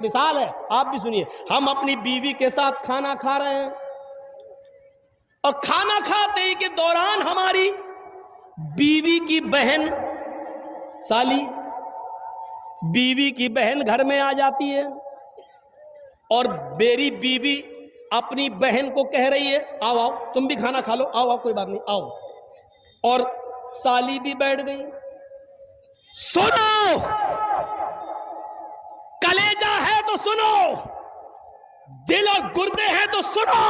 मिसाल है, आप भी सुनिए। हम अपनी बीवी के साथ खाना खा रहे हैं और खाना खाते ही के दौरान हमारी बीवी की बहन साली, बीवी की बहन घर में आ जाती है और मेरी बीवी अपनी बहन को कह रही है आओ आओ तुम भी खाना खा लो, आओ आओ कोई बात नहीं आओ। और साली भी बैठ गई। सुनो, कलेजा है तो सुनो, दिल और गुर्दे हैं तो सुनो।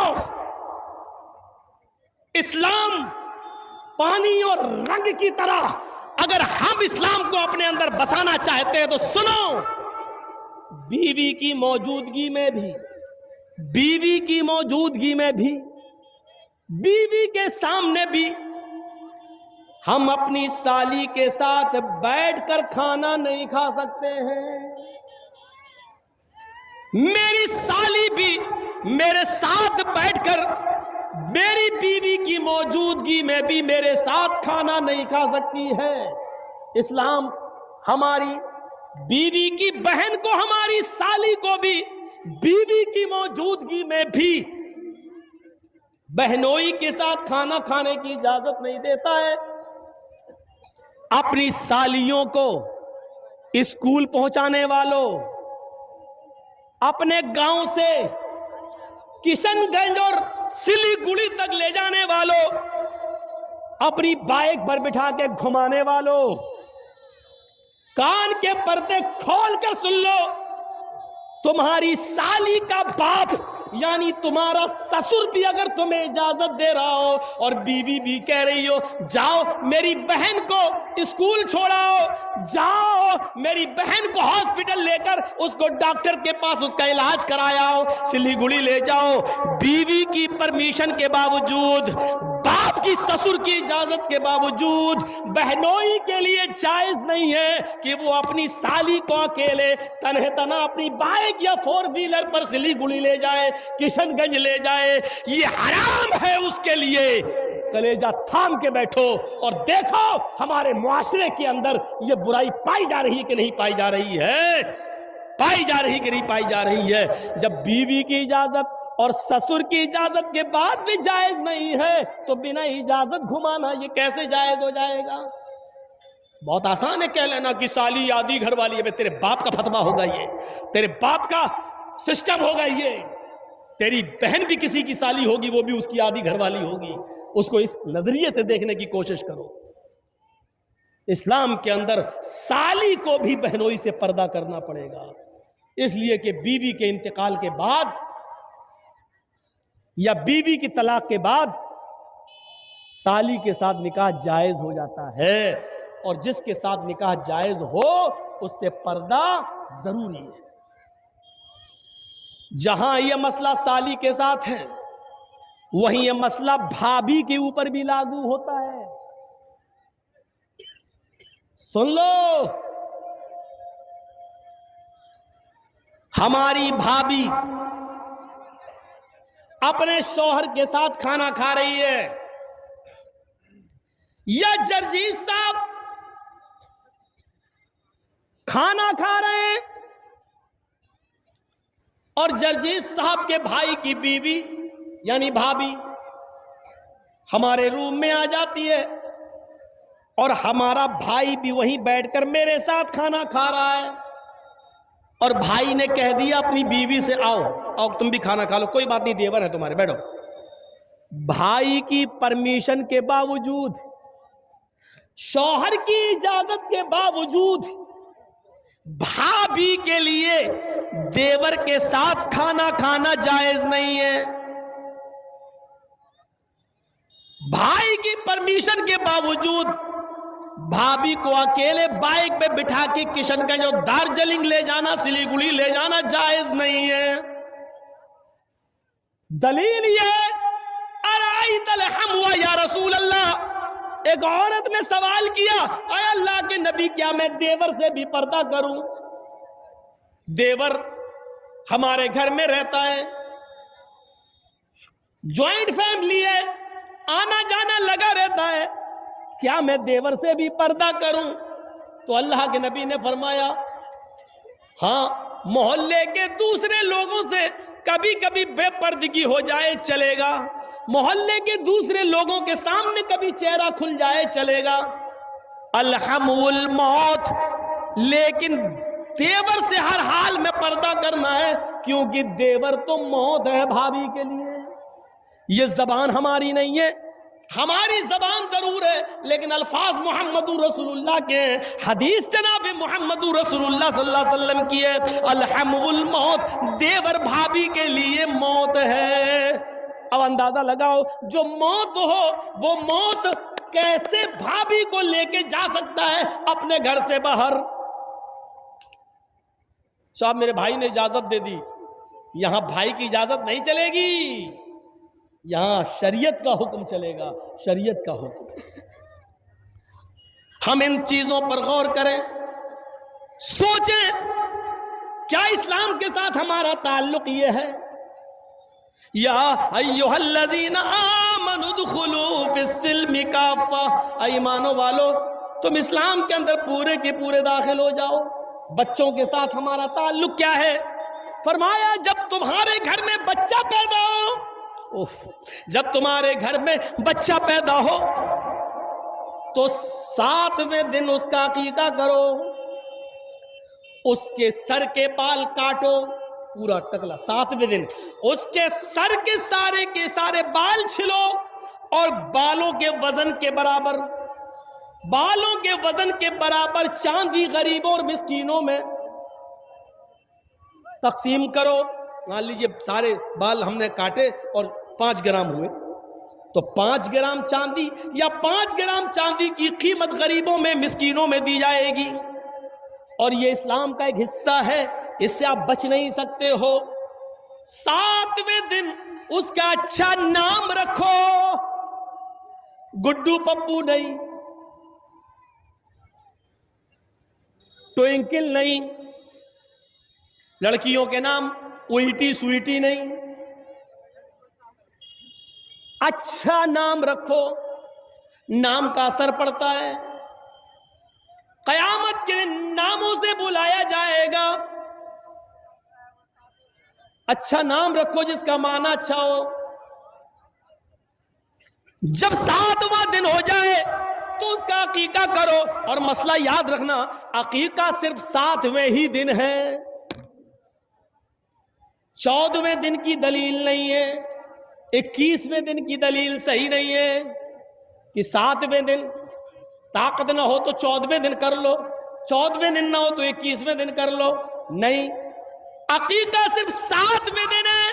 इस्लाम पानी और रंग की तरह, अगर हम इस्लाम को अपने अंदर बसाना चाहते हैं तो सुनो। बीवी की मौजूदगी में भी, बीवी की मौजूदगी में भी, बीवी के सामने भी हम अपनी साली के साथ बैठकर खाना नहीं खा सकते हैं। मेरी साली भी मेरे साथ बैठकर, मेरी बीवी की मौजूदगी में भी मेरे साथ खाना नहीं खा सकती है। इस्लाम हमारी बीवी की बहन को, हमारी साली को भी बीवी की मौजूदगी में भी बहनोई के साथ खाना खाने की इजाजत नहीं देता है। अपनी सालियों को स्कूल पहुंचाने वालों, अपने गांव से किशनगंज और सिलीगुड़ी तक ले जाने वालों, अपनी बाइक पर बिठा के घुमाने वालों, कान के पर्दे खोल कर सुन लो। तुम्हारी साली का बाप यानी तुम्हारा ससुर भी अगर तुम्हें इजाजत दे रहा हो और बीवी भी कह रही हो जाओ मेरी बहन को स्कूल छोड़ाओ, जाओ मेरी बहन को हॉस्पिटल लेकर उसको डॉक्टर के पास उसका इलाज कराओ, सिलीगुड़ी ले जाओ, बीवी की परमिशन के बावजूद, बाप की ससुर की इजाजत के बावजूद बहनोई के लिए जायज नहीं है कि वो अपनी साली को अकेले तन्हे तना अपनी बाइक या 4 व्हीलर पर सिलीगुड़ी ले जाए, किशनगंज ले जाए। ये हराम है उसके लिए। कलेजा थाम के बैठो और देखो हमारे मुआशरे के अंदर ये बुराई पाई जा रही कि नहीं पाई जा रही है, पाई जा रही कि नहीं पाई जा रही है। जब बीवी की इजाजत और ससुर की इजाजत के बाद भी जायज नहीं है तो बिना इजाजत घुमाना ये कैसे जायज हो जाएगा? बहुत आसान है कह लेना कि साली आदि घर वाली है। तेरे बाप का फतवा होगा ये, तेरे बाप का सिस्टम होगा ये। तेरी बहन भी किसी की साली होगी, वो भी उसकी आदि घर वाली होगी। उसको इस नजरिए से देखने की कोशिश करो। इस्लाम के अंदर साली को भी बहनोई से पर्दा करना पड़ेगा, इसलिए कि बीवी के इंतकाल के बाद या बीवी की तलाक के बाद साली के साथ निकाह जायज हो जाता है और जिसके साथ निकाह जायज हो उससे पर्दा जरूरी है। जहां यह मसला साली के साथ है वहीं यह मसला भाभी के ऊपर भी लागू होता है। सुन लो, हमारी भाभी अपने शौहर के साथ खाना खा रही है या जर्जीज साहब खाना खा रहे हैं और जर्जीज साहब के भाई की बीवी यानी भाभी हमारे रूम में आ जाती है और हमारा भाई भी वहीं बैठकर मेरे साथ खाना खा रहा है और भाई ने कह दिया अपनी बीवी से आओ आओ तुम भी खाना खा लो, कोई बात नहीं देवर है तुम्हारे, बैठो। भाई की परमिशन के बावजूद, शौहर की इजाजत के बावजूद भाभी के लिए देवर के साथ खाना खाना जायज नहीं है। भाई की परमिशन के बावजूद भाभी को अकेले बाइक पे बिठा के किशनगंज और दार्जिलिंग ले जाना, सिलीगुड़ी ले जाना जायज नहीं है। दलील ये अराइतल हमवा या रसूल अल्लाह, एक औरत ने सवाल किया अय अल्लाह के नबी क्या मैं देवर से भी पर्दा करूं? देवर हमारे घर में रहता है, ज्वाइंट फैमिली है, आना जाना लगा रहता है, क्या मैं देवर से भी पर्दा करूं? तो अल्लाह के नबी ने फरमाया हाँ मोहल्ले के दूसरे लोगों से कभी कभी बेपर्दगी हो जाए चलेगा, मोहल्ले के दूसरे लोगों के सामने कभी चेहरा खुल जाए चलेगा, अलहमुल मौत, लेकिन देवर से हर हाल में पर्दा करना है, क्योंकि देवर तो मौत है भाभी के लिए। ये जबान हमारी नहीं है, हमारी जबान जरूर है, लेकिन अल्फाज मोहम्मदुर रसूलुल्लाह के, हदीस जनाब मोहम्मदुर रसूलुल्लाह सल्लल्लाहु अलैहि वसल्लम की है, अलहमुल मौत, देवर भाभी के लिए मौत है। अब अंदाजा लगाओ, जो मौत हो वो मौत कैसे भाभी को लेके जा सकता है अपने घर से बाहर। साहब मेरे भाई ने इजाजत दे दी, यहां भाई की इजाजत नहीं चलेगी, यहां शरीयत का हुक्म चलेगा, शरीयत का हुक्म। हम इन चीजों पर गौर करें, सोचें क्या इस्लाम के साथ हमारा ताल्लुक ये है। या अय्युहल्लज़ीना आमनु दुखुलू फिस्सिल्मि काफ़ा, ईमानो वालो तुम इस्लाम के अंदर पूरे के पूरे दाखिल हो जाओ। बच्चों के साथ हमारा ताल्लुक क्या है? फरमाया जब तुम्हारे घर में बच्चा पैदा हो, जब तुम्हारे घर में बच्चा पैदा हो तो 7वें दिन उसका अकीका करो, उसके सर के बाल काटो, पूरा टकला, 7वें दिन उसके सर के सारे बाल छिलो और बालों के वजन के बराबर, बालों के वजन के बराबर चांदी गरीबों और मिस्कीनों में तकसीम करो। मान लीजिए सारे बाल हमने काटे और 5 ग्राम हुए, तो 5 ग्राम चांदी या 5 ग्राम चांदी की कीमत गरीबों में मिस्कीनों में दी जाएगी। और ये इस्लाम का एक हिस्सा है, इससे आप बच नहीं सकते हो। 7वें दिन उसका अच्छा नाम रखो, गुड्डू पप्पू नहीं, ट्विंकल नहीं, लड़कियों के नाम उल्टी स्वीटी नहीं, अच्छा नाम रखो, नाम का असर पड़ता है। कयामत के नामों से बुलाया जाएगा। अच्छा नाम रखो जिसका माना अच्छा हो। जब 7वां दिन हो जाए तो उसका अकीका करो। और मसला याद रखना, अकीका सिर्फ 7वें ही दिन है, 14वें दिन की दलील नहीं है, 21वें दिन की दलील सही नहीं है कि 7वें दिन ताकत ना हो तो 14वें दिन कर लो, 14वें दिन ना हो तो 21वें दिन कर लो। नहीं, अकीका सिर्फ 7वें दिन है,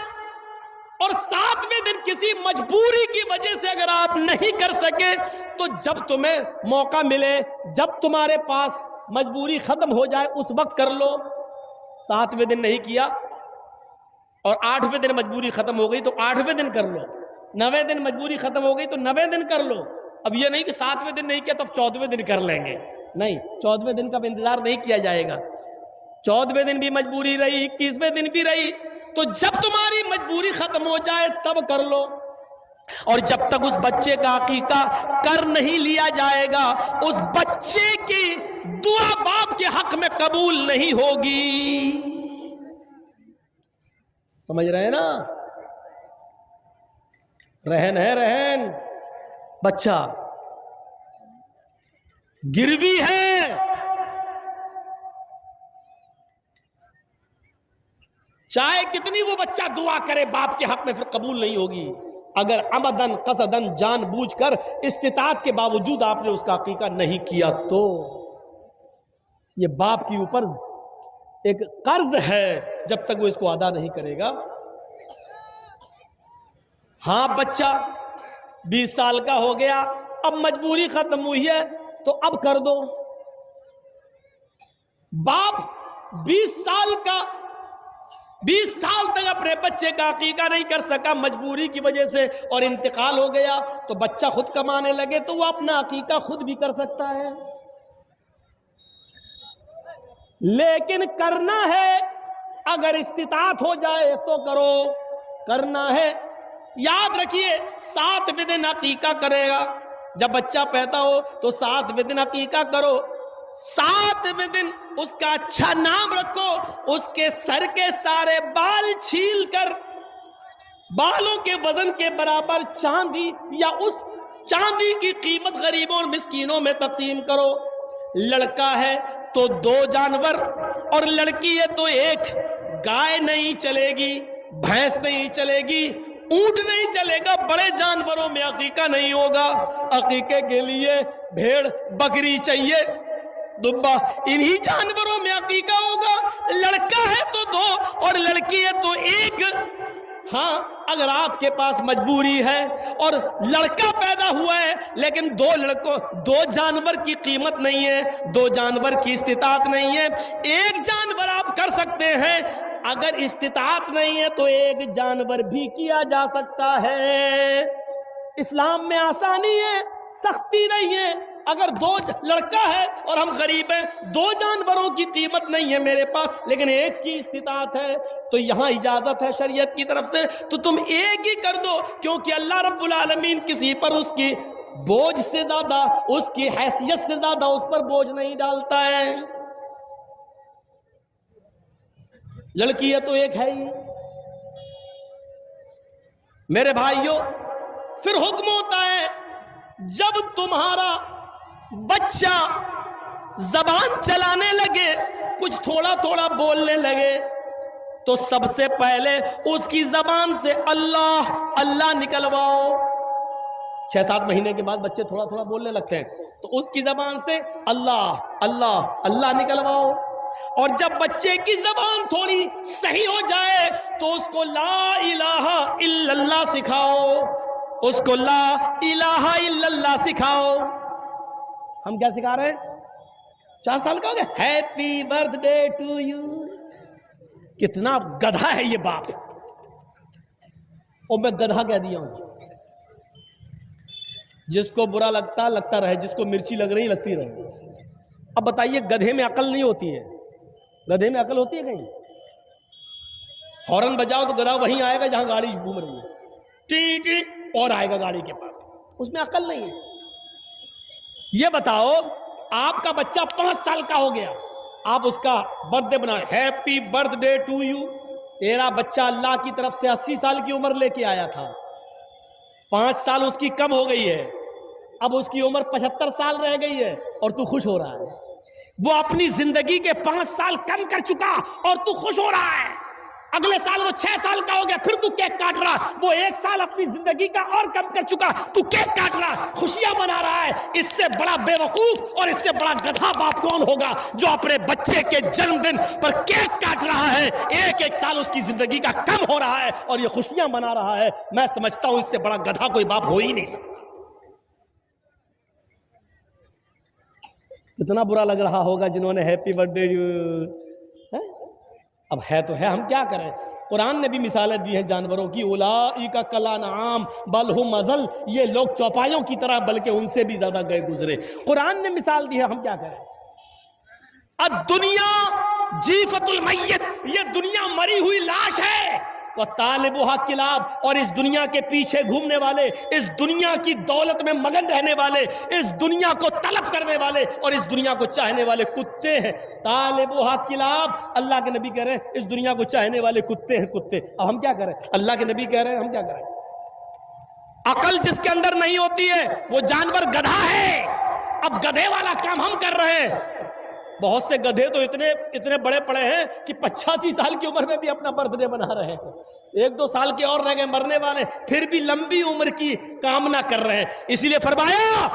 और 7वें दिन किसी मजबूरी की वजह से अगर आप नहीं कर सके तो जब तुम्हें मौका मिले, जब तुम्हारे पास मजबूरी खत्म हो जाए उस वक्त कर लो। 7वें दिन नहीं किया और 8वें दिन मजबूरी खत्म हो गई तो 8वें दिन कर लो, 9वें दिन मजबूरी खत्म हो गई तो 9वें दिन कर लो। अब ये नहीं कि 7वें दिन नहीं किया तो अब 14वें दिन कर लेंगे, नहीं, 14वें दिन का इंतजार नहीं किया जाएगा। 14वें दिन भी मजबूरी रही, 21वें दिन भी रही, तो जब तुम्हारी मजबूरी खत्म हो जाए तब कर लो। और जब तक उस बच्चे का अकीका कर नहीं लिया जाएगा, उस बच्चे की दुआ बाप के हक में कबूल नहीं होगी। समझ रहे हैं ना? रहन है, रहन, बच्चा गिरवी है, चाहे कितनी वो बच्चा दुआ करे बाप के हक में, फिर कबूल नहीं होगी। अगर अमदन कसदन जानबूझकर इस्तिताअत के बावजूद आपने उसका अकीका नहीं किया तो ये बाप के ऊपर एक कर्ज है, जब तक वो इसको अदा नहीं करेगा। हाँ, बच्चा 20 साल का हो गया, अब मजबूरी खत्म हुई है तो अब कर दो। बाप 20 साल तक अपने बच्चे का अकीका नहीं कर सका मजबूरी की वजह से, और इंतकाल हो गया, तो बच्चा खुद कमाने लगे तो वो अपना अकीका खुद भी कर सकता है। लेकिन करना है, अगर इस्तिताअत हो जाए तो करो, करना है। याद रखिए, 7वें दिन अकीका करेगा। जब बच्चा पैदा हो तो 7वें दिन अकीका करो। 7वें दिन उसका अच्छा नाम रखो, उसके सर के सारे बाल छील कर बालों के वजन के बराबर चांदी या उस चांदी की कीमत गरीबों और मिस्कीनों में तकसीम करो। लड़का है तो 2 जानवर और लड़की है तो 1। गाय नहीं चलेगी, भैंस नहीं चलेगी, ऊंट नहीं चलेगा, बड़े जानवरों में अकीका नहीं होगा। अकीके के लिए भेड़ बकरी चाहिए, दुब्बा, इन्हीं जानवरों में अकीका होगा। लड़का है तो 2 और लड़की है तो 1। हाँ, अगर आपके पास मजबूरी है और लड़का पैदा हुआ है लेकिन 2 जानवर की कीमत नहीं है, 2 जानवर की इस्तिताअत नहीं है, 1 जानवर आप कर सकते हैं। अगर इस्तिताअत नहीं है तो 1 जानवर भी किया जा सकता है। इस्लाम में आसानी है, सख्ती नहीं है। अगर 2 लड़का है और हम गरीब हैं, 2 जानवरों की कीमत नहीं है मेरे पास लेकिन 1 की इस्तिताअत है, तो यहां इजाजत है शरीयत की तरफ से, तो तुम 1 ही कर दो, क्योंकि अल्लाह रब्बुल आलमीन किसी पर उसकी बोझ से ज्यादा, उसकी हैसियत से ज्यादा उस पर बोझ नहीं डालता है। लड़की है तो 1 है ही। मेरे भाइयों, फिर हुक्म होता है जब तुम्हारा बच्चा जबान चलाने लगे, कुछ थोड़ा थोड़ा बोलने लगे, तो सबसे पहले उसकी जबान से अल्लाह अल्लाह निकलवाओ। 6-7 महीने के बाद बच्चे थोड़ा थोड़ा बोलने लगते हैं, तो उसकी जबान से अल्लाह अल्लाह अल्लाह निकलवाओ। और जब बच्चे की जबान थोड़ी सही हो जाए तो उसको ला इलाहा इल्लल्लाह सिखाओ, उसको ला इलाहा इल्लल्लाह सिखाओ। हम क्या सिखा रहे हैं? 4 साल का हो गया, हैप्पी बर्थडे टू यू। कितना गधा है ये बाप, और मैं गधा कह दिया हूं। जिसको बुरा लगता लगता रहे, जिसको मिर्ची लग रही लगती रहे। अब बताइए, गधे में अकल नहीं होती है? गधे में अकल होती है कहीं? हॉर्न बजाओ तो गधा वहीं आएगा जहां गाड़ी घूम रही है, टी टी और आएगा गाड़ी के पास। उसमें अकल नहीं है। ये बताओ, आपका बच्चा 5 साल का हो गया, आप उसका बर्थडे बना, हैप्पी बर्थडे टू यू। तेरा बच्चा अल्लाह की तरफ से 80 साल की उम्र लेके आया था, 5 साल उसकी कम हो गई है, अब उसकी उम्र 75 साल रह गई है और तू खुश हो रहा है। वो अपनी जिंदगी के 5 साल कम कर चुका और तू खुश हो रहा है। अगले साल वो 6 साल का हो गया, फिर तू केक काट रहा। वो 1 साल अपनी जिंदगी का और कम कर चुका, तू केक काट रहा, खुशियां मना रहा है। इससे बड़ा बेवकूफ और इससे बड़ा गधा बाप कौन होगा जो अपने बच्चे के जन्मदिन पर केक काट रहा है? 1-1 साल उसकी जिंदगी का कम हो रहा है और ये खुशियां मना रहा है। मैं समझता हूं इससे बड़ा गधा कोई बाप हो ही नहीं सकता। कितना बुरा लग रहा होगा जिन्होंने हैप्पी बर्थडे है? अब है तो है, हम क्या करें? कुरान ने भी मिसालें दी हैं जानवरों की, उलाइका कलानाम बल हुम अज़ल, ये लोग चौपायों की तरह बल्कि उनसे भी ज्यादा गए गुजरे। कुरान ने मिसाल दी है, हम क्या करें? अब दुनिया जीफतुल मय्यत, ये दुनिया मरी हुई लाश है। वह तालिबुहा किलाब, और इस दुनिया के पीछे घूमने वाले, इस दुनिया की दौलत में मगन रहने वाले, इस दुनिया को तलब करने वाले और इस दुनिया को चाहने वाले कुत्ते हैं। तालिबुहा किलाब, अल्लाह के नबी कह रहे हैं इस दुनिया को चाहने वाले कुत्ते हैं, कुत्ते। अब हम क्या करें? अल्लाह के नबी कह रहे हैं, हम क्या करें? अकल जिसके अंदर नहीं होती है वो जानवर गधा है। अब गधे वाला काम हम कर रहे हैं। बहुत से गधे तो इतने बड़े पड़े हैं कि 85 साल की उम्र में भी अपना बर्थडे बना रहे हैं। 1-2 साल के और रह गए मरने वाले, फिर भी लंबी उम्र की कामना कर रहे हैं। इसीलिए फरमाया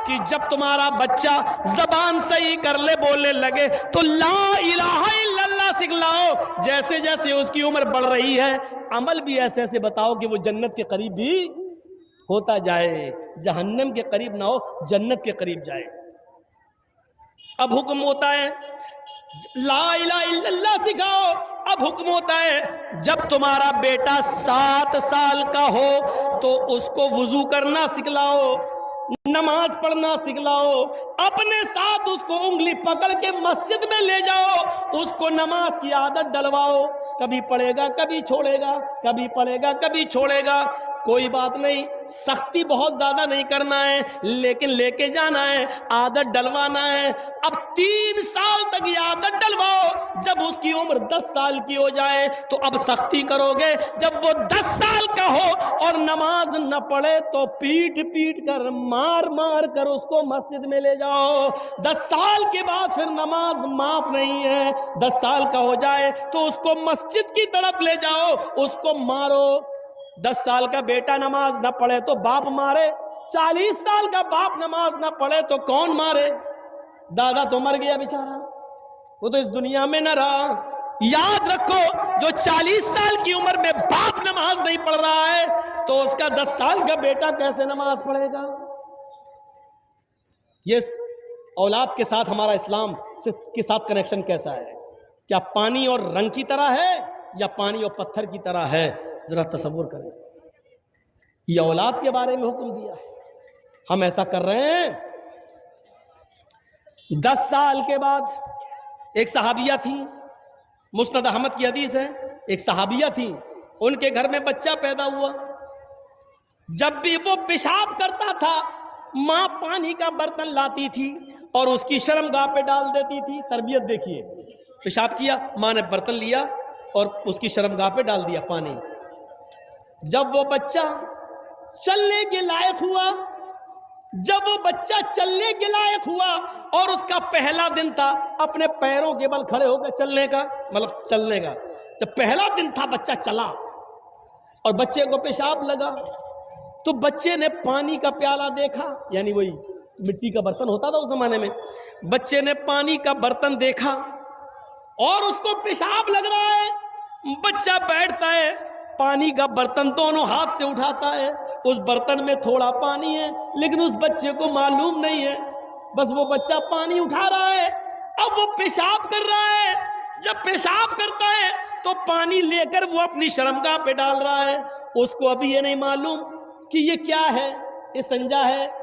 कि जब तुम्हारा बच्चा जबान सही कर ले, बोलने लगे, तो ला इलाहा इल्लल्लाह सिखलाओ। जैसे जैसे उसकी उम्र बढ़ रही है, अमल भी ऐसे ऐसे बताओ कि वो जन्नत के करीब भी होता जाए, जहन्नम के करीब ना हो, जन्नत के करीब जाए। अब हुक्म होता है ला इलाहा इल्लल्लाह सिखाओ। अब हुक्म होता है जब तुम्हारा बेटा 7 साल का हो तो उसको वुजू करना सिखलाओ, नमाज पढ़ना सिखलाओ, अपने साथ उसको उंगली पकड़ के मस्जिद में ले जाओ, उसको नमाज की आदत डलवाओ। कभी पढ़ेगा कभी छोड़ेगा, कभी पढ़ेगा कभी छोड़ेगा। कोई बात नहीं, सख्ती बहुत ज्यादा नहीं करना है, लेकिन लेके जाना है, आदत डलवाना है। अब 3 साल तक ये आदत डलवाओ, जब उसकी उम्र 10 साल की हो जाए तो अब सख्ती करोगे। जब वो 10 साल का हो और नमाज न पढ़े तो पीट पीट कर, मार मार कर उसको मस्जिद में ले जाओ। 10 साल के बाद फिर नमाज माफ नहीं है, 10 साल का हो जाए तो उसको मस्जिद की तरफ ले जाओ, उसको मारो। 10 साल का बेटा नमाज ना पढ़े तो बाप मारे, 40 साल का बाप नमाज ना पढ़े तो कौन मारे? दादा तो मर गया बेचारा, वो तो इस दुनिया में न रहा। याद रखो, जो 40 साल की उम्र में बाप नमाज नहीं पढ़ रहा है तो उसका 10 साल का बेटा कैसे नमाज पढ़ेगा? ये औलाद के साथ हमारा इस्लाम के साथ कनेक्शन कैसा है? क्या पानी और रंग की तरह है या पानी और पत्थर की तरह है? जरा तसव्वुर करें। ये औलाद के बारे में हुक्म दिया है, हम ऐसा कर रहे हैं। 10 साल के बाद एक सहाबिया थी, मुस्नद अहमद की हदीस है, एक सहाबिया थी, उनके घर में बच्चा पैदा हुआ। जब भी वो पेशाब करता था, मां पानी का बर्तन लाती थी और उसकी शर्मगाह पे डाल देती थी। तरबियत देखिए, पेशाब किया, मां ने बर्तन लिया और उसकी शर्मगाह पे डाल दिया पानी। जब वो बच्चा चलने के लायक हुआ, जब वो बच्चा चलने के लायक हुआ और उसका पहला दिन था अपने पैरों के बल खड़े होकर चलने का, मतलब चलने का, जब पहला दिन था बच्चा चला और बच्चे को पेशाब लगा तो बच्चे ने पानी का प्याला देखा, यानी वही मिट्टी का बर्तन होता था उस जमाने में। बच्चे ने पानी का बर्तन देखा और उसको पेशाब लग रहा है। बच्चा बैठता है, पानी का बर्तन दोनों हाथ से उठाता है, उस बर्तन में थोड़ा पानी है लेकिन उस बच्चे को मालूम नहीं है, बस वो बच्चा पानी उठा रहा है। अब वो पेशाब कर रहा है, जब पेशाब करता है तो पानी लेकर वो अपनी शर्मगाह पे डाल रहा है। उसको अभी ये नहीं मालूम कि ये क्या है, इस्तिंजा है।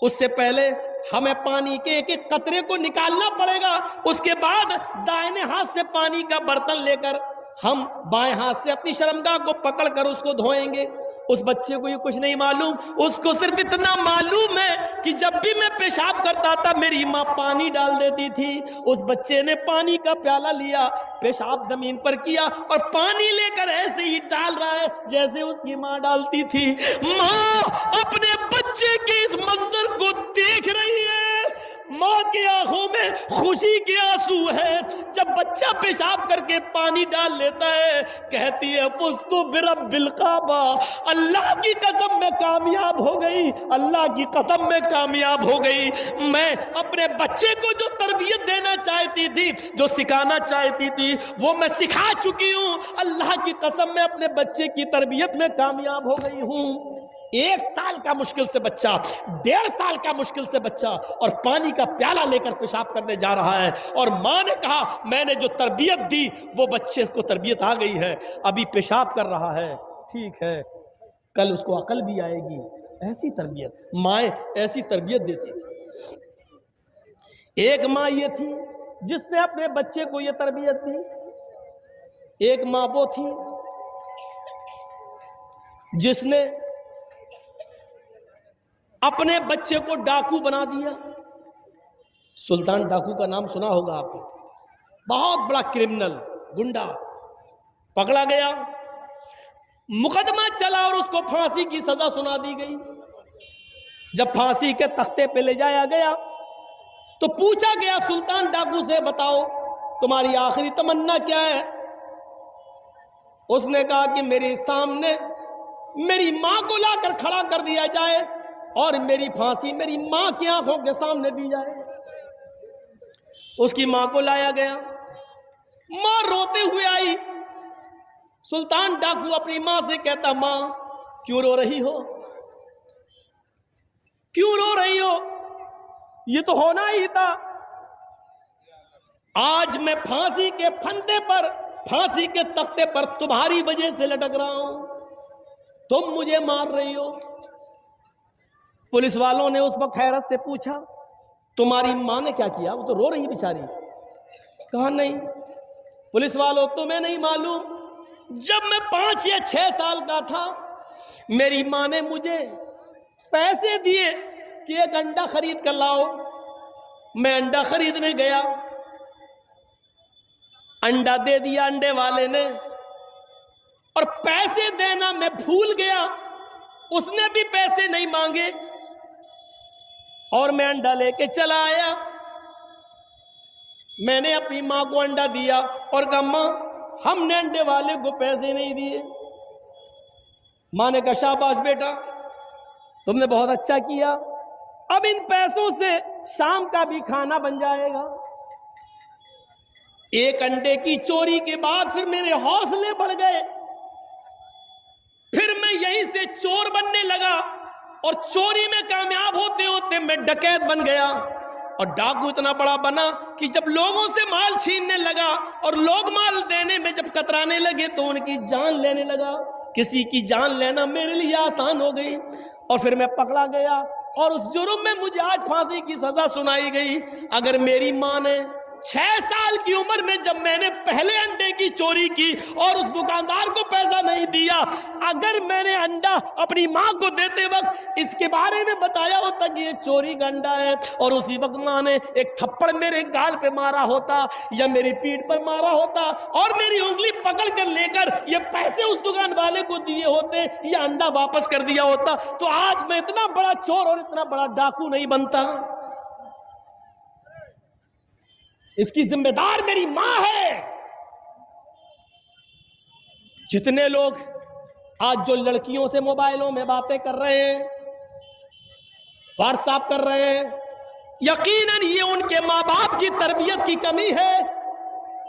उससे पहले हमें पानी के एक एक कतरे को निकालना पड़ेगा, उसके बाद दाहिने हाथ से पानी का बर्तन लेकर हम बाएं हाथ से अपनी शर्मगाह को पकड़कर उसको धोएंगे। उस बच्चे को ये कुछ नहीं मालूम, उसको सिर्फ इतना मालूम है कि जब भी मैं पेशाब करता था मेरी माँ पानी डाल देती थी। उस बच्चे ने पानी का प्याला लिया, पेशाब जमीन पर किया और पानी लेकर ऐसे ही डाल रहा है जैसे उसकी माँ डालती थी। माँ अपने बच्चे के इस मंजर को देख रही है, माँ की आंखों में खुशी के आंसू है। जब बच्चा पेशाब करके पानी डाल लेता है, कहती है फुस्तु बिरब्बिल काबा, अल्लाह की कसम में कामयाब हो गई, अल्लाह की कसम में कामयाब हो गई। मैं अपने बच्चे को जो तरबियत देना चाहती थी, जो सिखाना चाहती थी, वो मैं सिखा चुकी हूँ। अल्लाह की कसम में अपने बच्चे की तरबियत में कामयाब हो गई हूँ। 1 साल का मुश्किल से बच्चा, 1.5 साल का मुश्किल से बच्चा और पानी का प्याला लेकर पेशाब करने जा रहा है और माँ ने कहा मैंने जो तरबियत दी वो बच्चे को तरबियत आ गई है, अभी पेशाब कर रहा है, ठीक है, कल उसको अकल भी आएगी। ऐसी तरबियत माएँ ऐसी तरबियत देती थी। एक माँ ये थी जिसने अपने बच्चे को ये तरबियत दी। एक माँ वो थी जिसने अपने बच्चे को डाकू बना दिया। सुल्तान डाकू का नाम सुना होगा आपने, बहुत बड़ा क्रिमिनल गुंडा, पकड़ा गया, मुकदमा चला और उसको फांसी की सजा सुना दी गई। जब फांसी के तख्ते पे ले जाया गया तो पूछा गया सुल्तान डाकू से, बताओ तुम्हारी आखिरी तमन्ना क्या है? उसने कहा कि मेरे सामने मेरी मां को लाकर खड़ा कर दिया जाए और मेरी फांसी मेरी मां की आंखों के सामने दी जाए। उसकी मां को लाया गया, मां रोते हुए आई। सुल्तान डाकू अपनी मां से कहता, मां क्यों रो रही हो, क्यों रो रही हो, ये तो होना ही था। आज मैं फांसी के फंदे पर, फांसी के तख्ते पर तुम्हारी वजह से लटक रहा हूं, तुम मुझे मार रही हो। पुलिस वालों ने उस वक्त हैरत से पूछा, तुम्हारी मां ने क्या किया? वो तो रो रही बेचारी। कहा नहीं पुलिस वालों, तुम्हें नहीं मालूम, जब मैं 5 या 6 साल का था मेरी माँ ने मुझे पैसे दिए कि एक अंडा खरीद कर लाओ। मैं अंडा खरीदने गया, अंडा दे दिया अंडे वाले ने, और पैसे देना मैं भूल गया। उसने भी पैसे नहीं मांगे और मैं अंडा लेके चला आया। मैंने अपनी मां को अंडा दिया और कहा, मां हमने अंडे वाले को पैसे नहीं दिए। मां ने कहा, शाबाश बेटा, तुमने बहुत अच्छा किया, अब इन पैसों से शाम का भी खाना बन जाएगा। एक अंडे की चोरी के बाद फिर मेरे हौसले बढ़ गए। फिर मैं यहीं से चोर बनने लगा और चोरी में कामयाब होते होते मैं डकैत बन गया। और डाकू इतना बड़ा बना कि जब लोगों से माल छीनने लगा और लोग माल देने में जब कतराने लगे तो उनकी जान लेने लगा। किसी की जान लेना मेरे लिए आसान हो गई और फिर मैं पकड़ा गया और उस जुर्म में मुझे आज फांसी की सजा सुनाई गई। अगर मेरी मां ने 6 साल की उम्र में जब मैंने पहले अंडे की चोरी की और उस दुकानदार को पैसा नहीं दिया, अगर मैंने अंडा अपनी मां को देते वक्त इसके बारे में बताया होता कि ये चोरी का अंडा है, और उसी वक्त मां ने एक थप्पड़ मेरे गाल पे मारा होता या मेरी पीठ पर मारा होता और मेरी उंगली पकड़ कर लेकर ये पैसे उस दुकान वाले को दिए होते या अंडा वापस कर दिया होता, तो आज मैं इतना बड़ा चोर और इतना बड़ा डाकू नहीं बनता। इसकी जिम्मेदार मेरी मां है। जितने लोग आज जो लड़कियों से मोबाइलों में बातें कर रहे हैं, व्हाट्सएप कर रहे हैं, यकीनन ये उनके मां बाप की तरबियत की कमी है।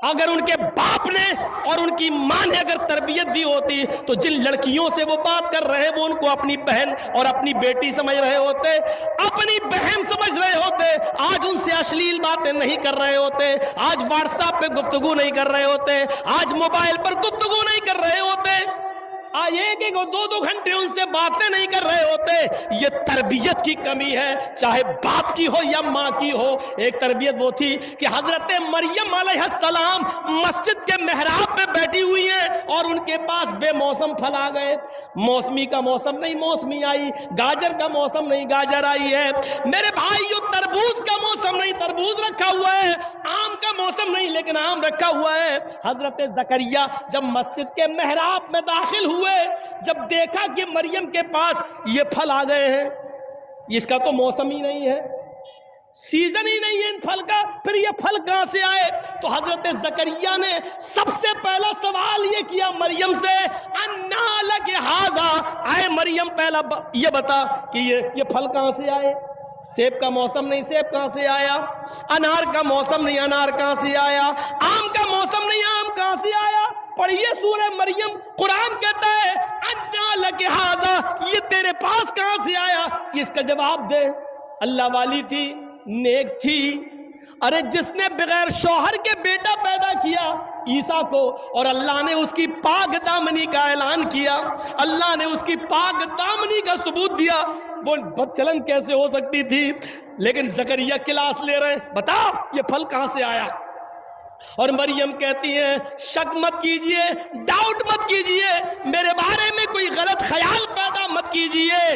अगर उनके बाप ने और उनकी मां ने अगर तरबियत दी होती तो जिन लड़कियों से वो बात कर रहे हैं वो उनको अपनी बहन और अपनी बेटी समझ रहे होते, अपनी बहन समझ रहे होते, आज उनसे अश्लील बातें नहीं कर रहे होते, आज व्हाट्सएप पे गुफ्तगू नहीं कर रहे होते, आज मोबाइल पर गुफ्तगू नहीं कर रहे होते, आज 1-1 और 2-2 घंटे उनसे बातें नहीं कर रहे होते। ये तरबियत की कमी है, चाहे बाप की हो या माँ की हो। एक तरबियत वो थी कि हजरत मरियम अलैहिस्सलाम मस्जिद के मेहराब में बैठी हुई हैं और उनके पास बेमौसम फल आ गए। मौसमी का मौसम नहीं मौसमी आई, गाजर का मौसम नहीं गाजर आई है, मेरे भाइयों तरबूज का मौसम नहीं तरबूज रखा हुआ है, आम का मौसम नहीं लेकिन आम रखा हुआ है। हजरत जकरिया जब मस्जिद के मेहराब में दाखिल हुए, जब देखा कि मरियम के पास ये फल आ गए हैं, इसका तो मौसम ही नहीं है, सीजन ही नहीं है इन फल का, फिर ये फल कहां से आए? तो हजरत जकरिया ने सबसे पहला सवाल ये किया मरियम से, अन्ना लक हाजा, आए मरियम पहला ये बता कि ये फल कहां से आए? सेब का मौसम नहीं सेब कहां से आया, अनार का मौसम नहीं अनार कहां से आया, आम का मौसम नहीं आम कहां से आया? पढ़िए सूरह मरियम, कुरान कहता है अन्ना लक हाजा, ये तेरे पास कहां से आया? इसका जवाब दे। अल्लाह वाली थी, नेक थी, अरे जिसने बगैर शौहर के बेटा पैदा किया ईसा को, और अल्लाह ने उसकी पाक दामनी का ऐलान किया, अल्लाह ने उसकी पाक दामनी का सबूत दिया, वो बदचलन कैसे हो सकती थी? लेकिन जकरिया क्लास ले रहे हैं, बता ये फल कहां से आया? और मरियम कहती है शक मत कीजिए, डाउट मत कीजिए, मेरे बारे में कोई गलत ख्याल पैदा मत कीजिए।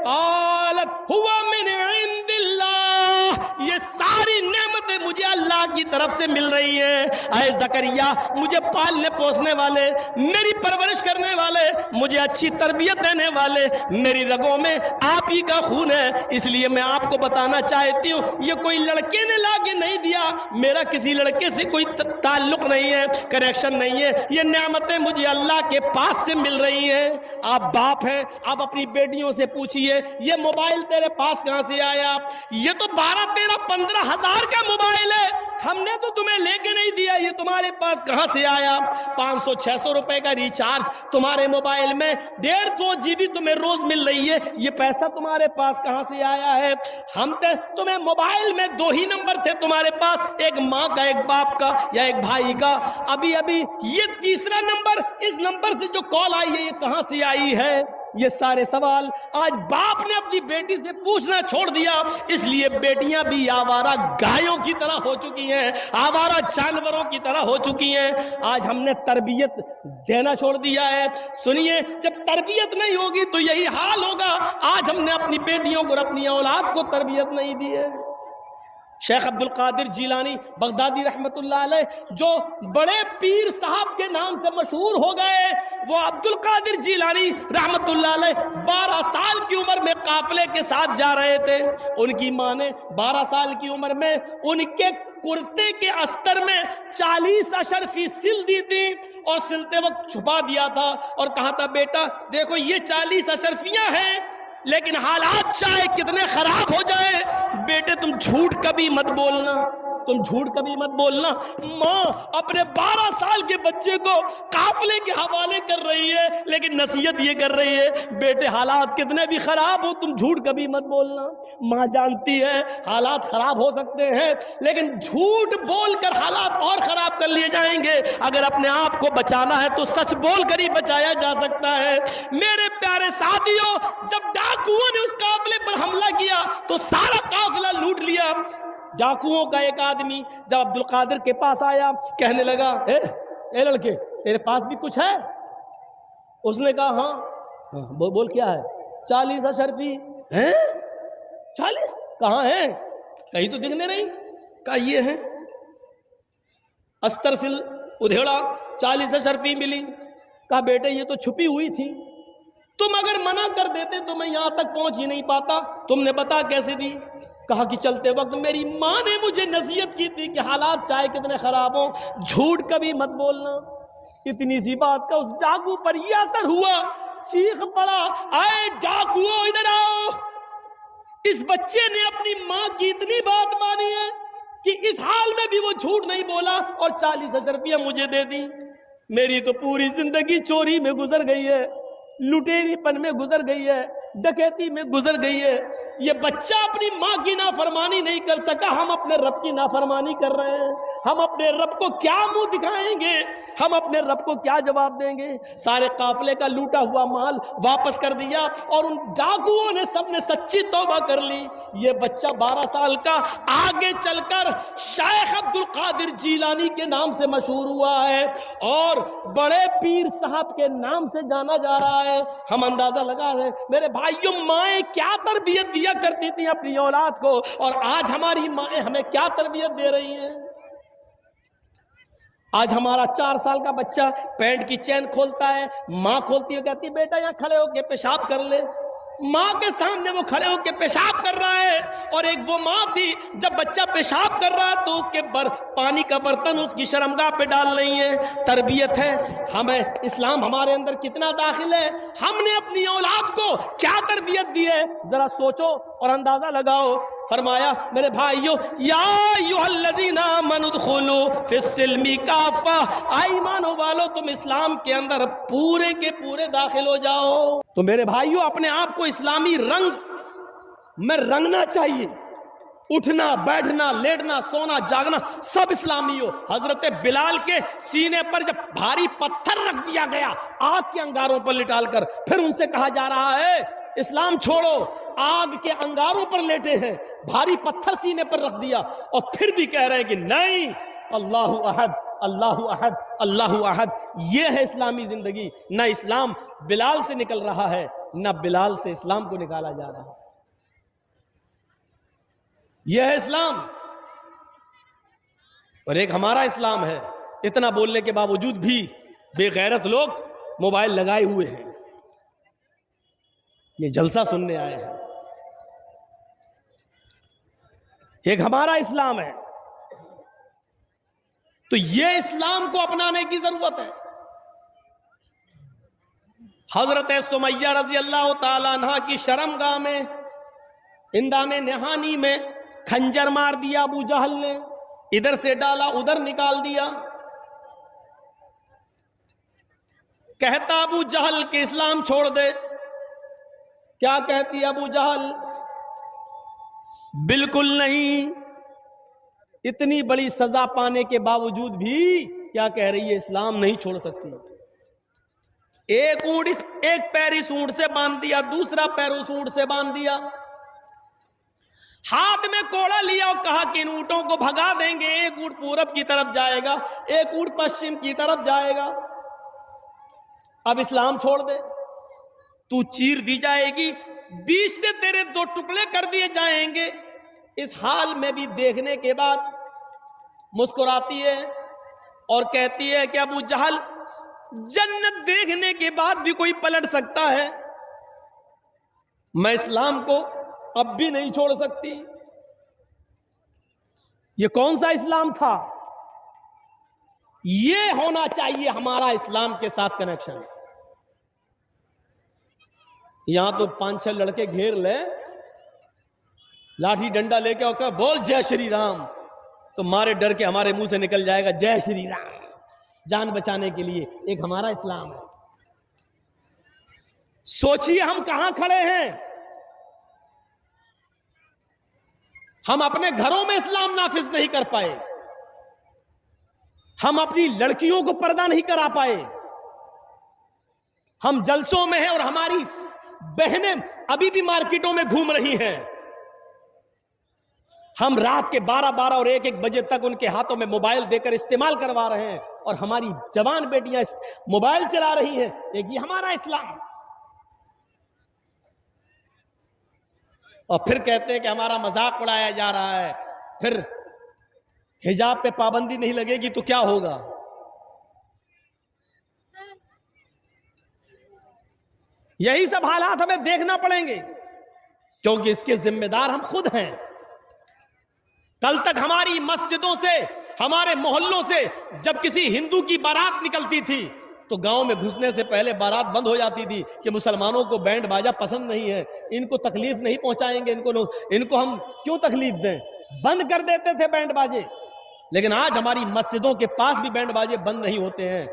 क़ालत हुवा मिन इंदिल्लाह, ये सारी नेमतें मुझे अल्लाह की तरफ से मिल रही हैं। ऐ ज़करिया, मुझे पालने पोसने वाले, मेरी परवरिश करने वाले, मुझे अच्छी तरबियत देने वाले, मेरी रगों में आप ही का खून है, इसलिए मैं आपको बताना चाहती हूँ ये कोई लड़के ने ला के नहीं दिया, मेरा किसी लड़के से कोई ताल्लुक नहीं है, कनेक्शन नहीं है, ये नेमतें मुझे अल्लाह के पास से मिल रही हैं। आप बाप हैं, आप अपनी बेटियों से पूछिए ये मोबाइल तेरे पास कहां से आया? ये तो 12-13-15 हजार का मोबाइल है, हमने तो तुम्हें लेके नहीं दिया, ये तुम्हारे पास कहां से आया? 500-600 रुपए का रिचार्ज तुम्हारे मोबाइल में, 1.5-2 GB तुम्हें रोज मिल रही है, ये पैसा तुम्हारे पास कहां से आया है? हम तो तुम्हें मोबाइल में 2 ही नंबर थे तुम्हारे पास, एक माँ का, एक बाप का या एक भाई का, अभी अभी ये तीसरा नंबर, इस नंबर से जो कॉल आई है ये कहां से आई है? ये सारे सवाल आज बाप ने अपनी बेटी से पूछना छोड़ दिया, इसलिए बेटियां भी आवारा गायों की तरह हो चुकी हैं, आवारा जानवरों की तरह हो चुकी हैं। आज हमने तरबियत देना छोड़ दिया है। सुनिए, जब तरबियत नहीं होगी तो यही हाल होगा। आज हमने अपनी बेटियों को, अपनी औलाद को तरबियत नहीं दी है। शेख अब्दुल कादिर जीलानी बगदादी रहमतुल्लाह अलैह, जो बड़े पीर साहब के नाम से मशहूर हो गए, वो अब्दुल कादिर जीलानी रहमतुल्लाह अलैह 12 साल की उम्र में काफिले के साथ जा रहे थे। उनकी माँ ने 12 साल की उम्र में उनके कुर्ते के अस्तर में 40 अशरफी सिल दी थी और सिलते वक्त छुपा दिया था और कहा था, बेटा देखो ये 40 अशरफियां हैं, लेकिन हालात चाहे कितने खराब हो जाए, बेटे तुम झूठ कभी मत बोलना, तुम झूठ कभी मत बोलना। माँ अपने 12 साल के बच्चे को काफिले के हवाले कर रही है, लेकिन नसीहत ये कर रही है, बेटे हालात कितने भी खराब हो तुम झूठ कभी मत बोलना। माँ जानती है हालात खराब हो सकते हैं, लेकिन झूठ बोलकर हालात और खराब कर लिए जाएंगे। अगर अपने आप को बचाना है तो सच बोलकर ही बचाया जा सकता है। मेरे प्यारे साथियों, जब डाकुओं ने उस काफिले पर हमला किया तो सारा काफिला लूट लिया। डाकुओं का एक आदमी जब अब्दुल कादिर के पास आया, कहने लगा, ए लड़के तेरे पास भी कुछ है? उसने कहा हाँ। बोल क्या है? 40 अशरफी हैं। 40 कहाँ है? कहीं तो दिखने नहीं। कहा ये है। अस्तर सिल उधेड़ा, 40 अशरफी मिली। कहा बेटे ये तो छुपी हुई थी, तुम अगर मना कर देते तो मैं यहां तक पहुंच ही नहीं पाता, तुमने बता कैसे दी? कहा कि चलते वक्त मेरी माँ ने मुझे नसीहत की थी कि हालात चाहे कितने खराब हो झूठ कभी मत बोलना। इतनी सी बात का उस डाकू पर यह असर हुआ, चीख पड़ा, आए डाकुओ इधर आओ। इस बच्चे ने अपनी माँ की इतनी बात मानी है कि इस हाल में भी वो झूठ नहीं बोला और 40 अशरफियां मुझे दे दी। मेरी तो पूरी जिंदगी चोरी में गुजर गई है, लुटेरीपन में गुजर गई है, डकैती में गुजर गई है। ये बच्चा अपनी माँ की नाफरमानी नहीं कर सका, हम अपने रब की नाफरमानी कर रहे हैं। हम अपने रब को क्या मुंह दिखाएंगे? हम अपने रब को क्या जवाब देंगे? सारे काफिले का लूटा हुआ माल वापस कर दिया और उन डाकुओं ने सबने सच्ची तौबा कर ली। ये बच्चा 12 साल का आगे चलकर शेख अब्दुल कादिर जीलानी के नाम से मशहूर हुआ है और बड़े पीर साहब के नाम से जाना जा रहा है। हम अंदाजा लगा रहे मेरे भाइयों, माएँ क्या तरबियत दिया करती थी अपनी औलाद को, और आज हमारी माएँ हमें क्या तरबियत दे रही हैं। आज हमारा 4 साल का बच्चा पैंट की चैन खोलता है, माँ खोलती है, कहती है बेटा यहाँ खड़े होके पेशाब कर ले। माँ के सामने वो खड़े होके पेशाब कर रहा है। और एक वो माँ थी, जब बच्चा पेशाब कर रहा है तो उसके पानी का बर्तन उसकी शर्मगाह पे डाल रही है। तरबियत है। हमें इस्लाम हमारे अंदर कितना दाखिल है, हमने अपनी औलाद को क्या तरबियत दी है, जरा सोचो और अंदाजा लगाओ। फरमाया मेरे भाइयों, या अय्युहल्लज़ीना आमनू उदखुलू फिस्सिल्मी काफ़ा, ईमानो वालो तुम इस्लाम के अंदर पूरे के पूरे दाखिल हो जाओ। तो मेरे भाइयों, अपने आप को इस्लामी रंग में रंगना चाहिए। उठना, बैठना, लेटना, सोना, जागना सब इस्लामी हो। हजरत बिलाल के सीने पर जब भारी पत्थर रख दिया गया आग के अंगारों पर लिटालकर, फिर उनसे कहा जा रहा है इस्लाम छोड़ो, आग के अंगारों पर लेटे हैं, भारी पत्थर सीने पर रख दिया, और फिर भी कह रहे हैं कि नहीं, अल्लाहु अहद, अल्लाहु अहद, अल्लाहु अहद। यह है इस्लामी जिंदगी। ना इस्लाम बिलाल से निकल रहा है, ना बिलाल से इस्लाम को निकाला जा रहा है। यह है इस्लाम। और एक हमारा इस्लाम है। इतना बोलने के बावजूद भी बेगैरत लोग मोबाइल लगाए हुए हैं, ये जलसा सुनने आए हैं। एक हमारा इस्लाम है, तो ये इस्लाम को अपनाने की जरूरत है। हजरत सुमैया रजी अल्लाह ताला अन्हा की शर्मगाह में, इंदामे नहानी में खंजर मार दिया अबू जहल ने, इधर से डाला उधर निकाल दिया। कहता अबू जहल के इस्लाम छोड़ दे। क्या कहती अबू जहल? बिल्कुल नहीं। इतनी बड़ी सजा पाने के बावजूद भी क्या कह रही है? इस्लाम नहीं छोड़ सकती। एक ऊंट एक पैर इस ऊंट से बांध दिया, दूसरा पैर उस ऊंट से बांध दिया, हाथ में कोड़ा लिया और कहा कि इन ऊंटों को भगा देंगे। एक ऊंट पूरब की तरफ जाएगा, एक ऊंट पश्चिम की तरफ जाएगा। अब इस्लाम छोड़ दे, तू चीर दी जाएगी, बीच से तेरे दो टुकड़े कर दिए जाएंगे। इस हाल में भी देखने के बाद मुस्कुराती है और कहती है कि अबू जहल, जन्नत देखने के बाद भी कोई पलट सकता है, मैं इस्लाम को अब भी नहीं छोड़ सकती। ये कौन सा इस्लाम था? ये होना चाहिए हमारा इस्लाम के साथ कनेक्शन। यहां तो 5-6 लड़के घेर ले, लाठी डंडा लेके और कहा बोल जय श्री राम, तो मारे डर के हमारे मुंह से निकल जाएगा जय श्री राम, जान बचाने के लिए। एक हमारा इस्लाम है। सोचिए हम कहां खड़े हैं। हम अपने घरों में इस्लाम नाफिज नहीं कर पाए, हम अपनी लड़कियों को पर्दा नहीं करा पाए, हम जलसों में हैं और हमारी बहनें अभी भी मार्केटों में घूम रही हैं। हम रात के 12-12 और 1-1 बजे तक उनके हाथों में मोबाइल देकर इस्तेमाल करवा रहे हैं और हमारी जवान बेटियां मोबाइल चला रही हैं। एक ये हमारा इस्लाम। और फिर कहते हैं कि हमारा मजाक उड़ाया जा रहा है, फिर हिजाब पे पाबंदी नहीं लगेगी तो क्या होगा। यही सब हालात हमें देखना पड़ेंगे, क्योंकि इसके जिम्मेदार हम खुद हैं। कल तक हमारी मस्जिदों से, हमारे मोहल्लों से जब किसी हिंदू की बारात निकलती थी तो गांव में घुसने से पहले बारात बंद हो जाती थी कि मुसलमानों को बैंड बाजा पसंद नहीं है, इनको तकलीफ नहीं पहुंचाएंगे, इनको हम क्यों तकलीफ दें, बंद कर देते थे बैंड बाजे। लेकिन आज हमारी मस्जिदों के पास भी बैंड बाजे बंद नहीं होते हैं।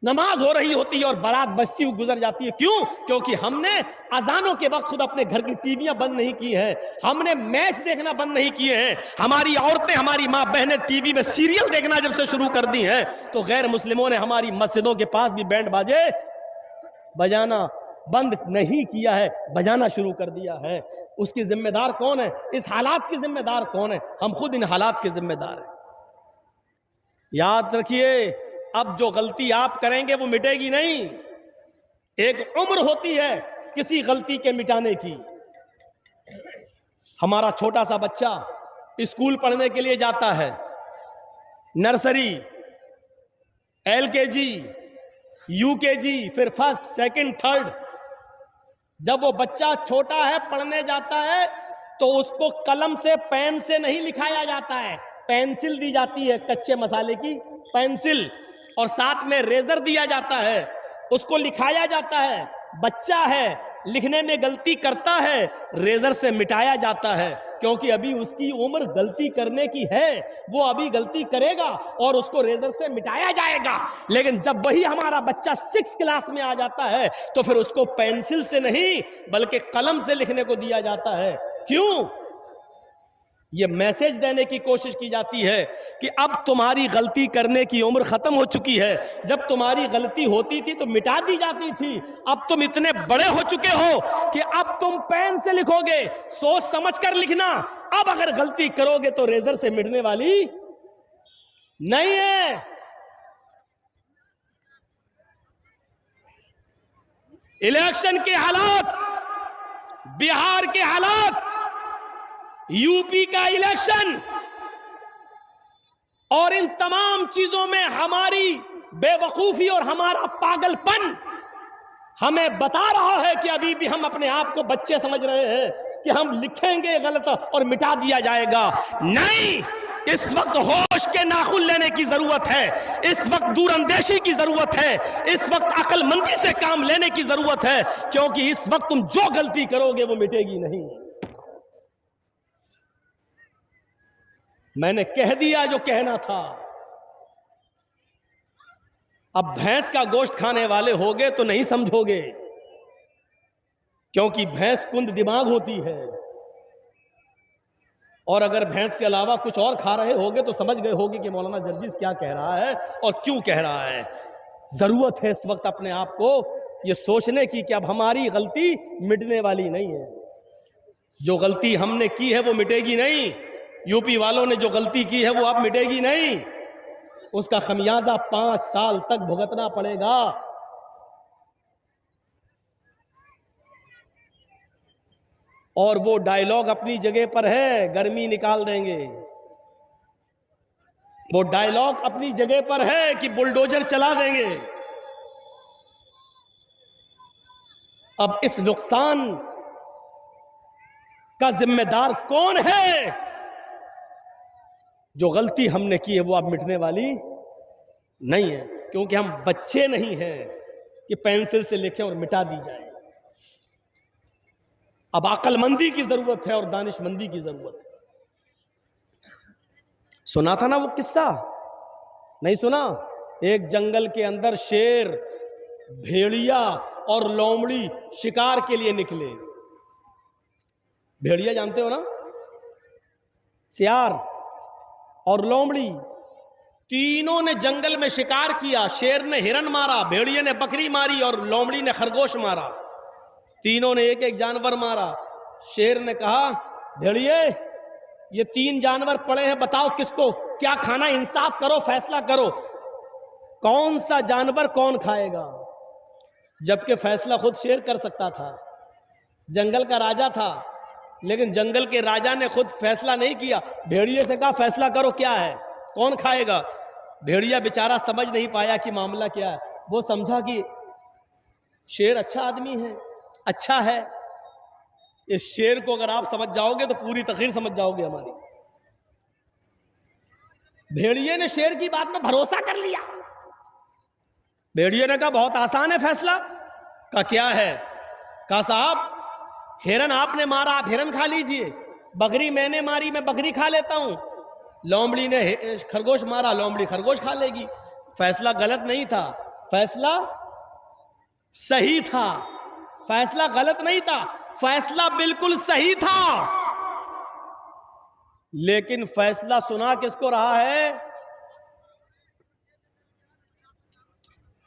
नमाज हो रही होती है और बारात बजती हुई गुजर जाती है। क्यों? क्योंकि हमने अजानों के वक्त खुद अपने घर की टीवियां बंद नहीं की है, हमने मैच देखना बंद नहीं किए हैं। हमारी औरतें, हमारी मां बहनें टीवी में सीरियल देखना जब से शुरू कर दी हैं तो गैर मुस्लिमों ने हमारी मस्जिदों के पास भी बैंड बाजे बजाना बंद नहीं किया है, बजाना शुरू कर दिया है। उसकी जिम्मेदार कौन है? इस हालात की जिम्मेदार कौन है? हम खुद इन हालात के जिम्मेदार हैं। याद रखिए, अब जो गलती आप करेंगे वो मिटेगी नहीं। एक उम्र होती है किसी गलती के मिटाने की। हमारा छोटा सा बच्चा स्कूल पढ़ने के लिए जाता है, नर्सरी, LKG, UKG, फिर फर्स्ट, सेकंड, थर्ड। जब वो बच्चा छोटा है, पढ़ने जाता है, तो उसको कलम से, पेन से नहीं लिखाया जाता है, पेंसिल दी जाती है, कच्चे मसाले की पेंसिल, और साथ में रेजर दिया जाता है, उसको लिखाया जाता है। बच्चा है, लिखने में गलती करता है, रेजर से मिटाया जाता है, क्योंकि अभी उसकी उम्र गलती करने की है। वो अभी गलती करेगा और उसको रेजर से मिटाया जाएगा। लेकिन जब वही हमारा बच्चा 6 क्लास में आ जाता है तो फिर उसको पेंसिल से नहीं बल्कि कलम से लिखने को दिया जाता है। क्यों? ये मैसेज देने की कोशिश की जाती है कि अब तुम्हारी गलती करने की उम्र खत्म हो चुकी है। जब तुम्हारी गलती होती थी तो मिटा दी जाती थी, अब तुम इतने बड़े हो चुके हो कि अब तुम पेन से लिखोगे, सोच समझ कर लिखना। अब अगर गलती करोगे तो रेजर से मिटने वाली नहीं है। इलेक्शन के हालात, बिहार के हालात, यूपी का इलेक्शन और इन तमाम चीजों में हमारी बेवकूफी और हमारा पागलपन हमें बता रहा है कि अभी भी हम अपने आप को बच्चे समझ रहे हैं कि हम लिखेंगे गलत और मिटा दिया जाएगा। नहीं, इस वक्त होश के नाखून लेने की जरूरत है, इस वक्त दूरअंदेशी की जरूरत है, इस वक्त अक्लमंदी से काम लेने की जरूरत है, क्योंकि इस वक्त तुम जो गलती करोगे वो मिटेगी नहीं। मैंने कह दिया जो कहना था। अब भैंस का गोश्त खाने वाले होगे तो नहीं समझोगे, क्योंकि भैंस कुंद दिमाग होती है, और अगर भैंस के अलावा कुछ और खा रहे होगे तो समझ गए होगे कि मौलाना जर्जिस क्या कह रहा है और क्यों कह रहा है। जरूरत है इस वक्त अपने आप को ये सोचने की कि अब हमारी गलती मिटने वाली नहीं है। जो गलती हमने की है वो मिटेगी नहीं। यूपी वालों ने जो गलती की है वो अब मिटेगी नहीं। उसका खमियाजा 5 साल तक भुगतना पड़ेगा। और वो डायलॉग अपनी जगह पर है, गर्मी निकाल देंगे। वो डायलॉग अपनी जगह पर है कि बुलडोजर चला देंगे। अब इस नुकसान का जिम्मेदार कौन है? जो गलती हमने की है वो अब मिटने वाली नहीं है, क्योंकि हम बच्चे नहीं हैं कि पेंसिल से लिखें और मिटा दी जाए। अब अक्लमंदी की जरूरत है और दानिशमंदी की जरूरत है। सुना था ना वो किस्सा? नहीं सुना? एक जंगल के अंदर शेर, भेड़िया और लोमड़ी शिकार के लिए निकले। भेड़िया जानते हो ना, सियार और लोमड़ी, तीनों ने जंगल में शिकार किया। शेर ने हिरन मारा, भेड़िए ने बकरी मारी और लोमड़ी ने खरगोश मारा। तीनों ने एक एक जानवर मारा। शेर ने कहा, भेड़िए ये 3 जानवर पड़े हैं, बताओ किसको क्या खाना, इंसाफ करो, फैसला करो, कौन सा जानवर कौन खाएगा। जबकि फैसला खुद शेर कर सकता था, जंगल का राजा था, लेकिन जंगल के राजा ने खुद फैसला नहीं किया। भेड़िए से कहा फैसला करो क्या है, कौन खाएगा। भेड़िया बेचारा समझ नहीं पाया कि मामला क्या है। वो समझा कि शेर अच्छा आदमी है, अच्छा है। इस शेर को अगर आप समझ जाओगे तो पूरी तकरीर समझ जाओगे हमारी। भेड़िए ने शेर की बात में भरोसा कर लिया। भेड़िए ने कहा बहुत आसान है फैसला। कहा क्या है? कहा साहब हिरन आपने मारा, आप हिरन खा लीजिए, बकरी मैंने मारी, मैं बकरी खा लेता हूं, लोमड़ी ने खरगोश मारा, लोमड़ी खरगोश खा लेगी। फैसला गलत नहीं था, फैसला सही था। फैसला गलत नहीं था, फैसला बिल्कुल सही था। लेकिन फैसला सुना किसको रहा है?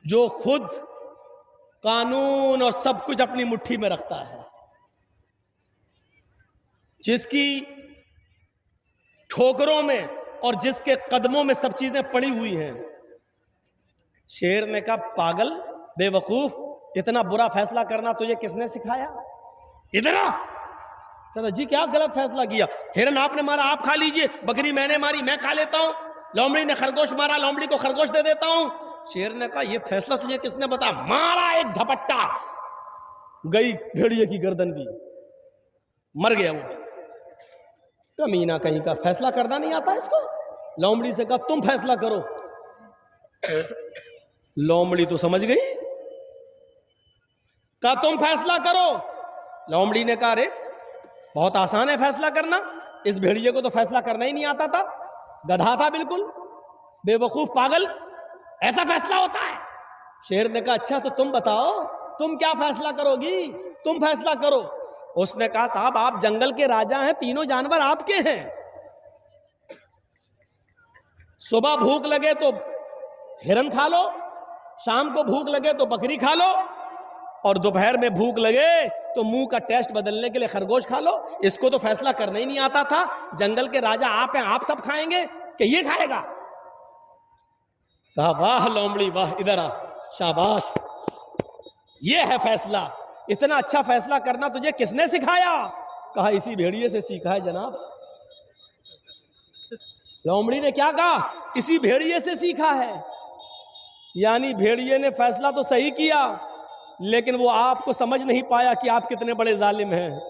जो खुद कानून और सब कुछ अपनी मुट्ठी में रखता है, जिसकी ठोकरों में और जिसके कदमों में सब चीजें पड़ी हुई हैं। शेर ने कहा पागल, बेवकूफ, इतना बुरा फैसला करना तुझे किसने सिखाया? इधर आ। चलो जी क्या गलत फैसला किया? हिरन आपने मारा, आप खा लीजिए, बकरी मैंने मारी, मैं खा लेता हूं, लोमड़ी ने खरगोश मारा, लोमड़ी को खरगोश दे देता हूं। शेर ने कहा यह फैसला तुझे किसने बताया? मारा एक झपट्टा, गई भेड़िए की गर्दन की, मर गया वो। कमीना कहीं का, फैसला करना नहीं आता इसको। लोमड़ी से कहा तुम फैसला करो। लोमड़ी तो समझ गई, कहा तुम फैसला करो। लोमड़ी ने कहा अरे बहुत आसान है फैसला करना, इस भेड़िए को तो फैसला करना ही नहीं आता था, गधा था बिल्कुल, बेवकूफ, पागल, ऐसा फैसला होता है। शेर ने कहा अच्छा तो तुम बताओ, तुम क्या फैसला करोगी, तुम फैसला करो। उसने कहा साहब आप जंगल के राजा हैं, तीनों जानवर आपके हैं। सुबह भूख लगे तो हिरन खा लो, शाम को भूख लगे तो बकरी खा लो, और दोपहर में भूख लगे तो मुंह का टेस्ट बदलने के लिए खरगोश खा लो। इसको तो फैसला करना ही नहीं आता था, जंगल के राजा आप हैं, आप सब खाएंगे कि ये खाएगा? कहा वाह लोमड़ी वाह, इधर आ, शाबाश, ये है फैसला। इतना अच्छा फैसला करना तुझे किसने सिखाया? कहा इसी भेड़िए से सीखा है जनाब। लोमड़ी ने क्या कहा? इसी भेड़िए से सीखा है। यानी भेड़िए ने फैसला तो सही किया, लेकिन वो आपको समझ नहीं पाया कि आप कितने बड़े जालिम हैं।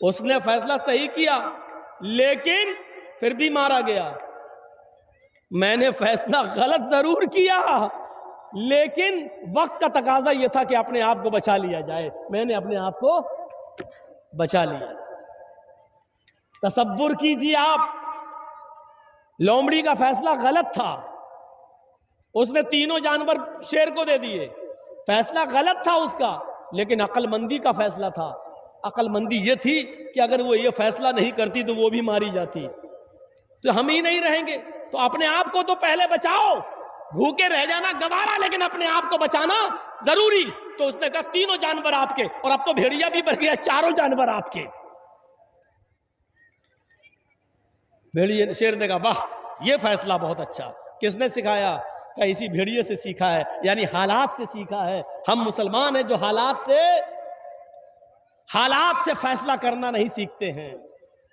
उसने फैसला सही किया लेकिन फिर भी मारा गया। मैंने फैसला गलत जरूर किया, लेकिन वक्त का तकाजा यह था कि अपने आप को बचा लिया जाए। मैंने अपने आप को बचा लिया। तसव्वुर कीजिए आप, लोमड़ी का फैसला गलत था, उसने तीनों जानवर शेर को दे दिए, फैसला गलत था उसका, लेकिन अक्लमंदी का फैसला था। अक्लमंदी ये थी कि अगर वो ये फैसला नहीं करती तो वो भी मारी जाती, तो हम ही नहीं रहेंगे। तो अपने आप को तो पहले बचाओ, भूखे रह जाना गवारा, लेकिन अपने आप को बचाना जरूरी। तो उसने कहा तीनों जानवर आपके, और अब तो भेड़िया भी बढ़ गया, चारों जानवर आपके। भेड़िए शेर ने कहा वाह, ये फैसला बहुत अच्छा। किसने सिखाया? कहा इसी भेड़िए से सीखा है, यानी हालात से सीखा है। हम मुसलमान हैं जो हालात से फैसला करना नहीं सीखते हैं।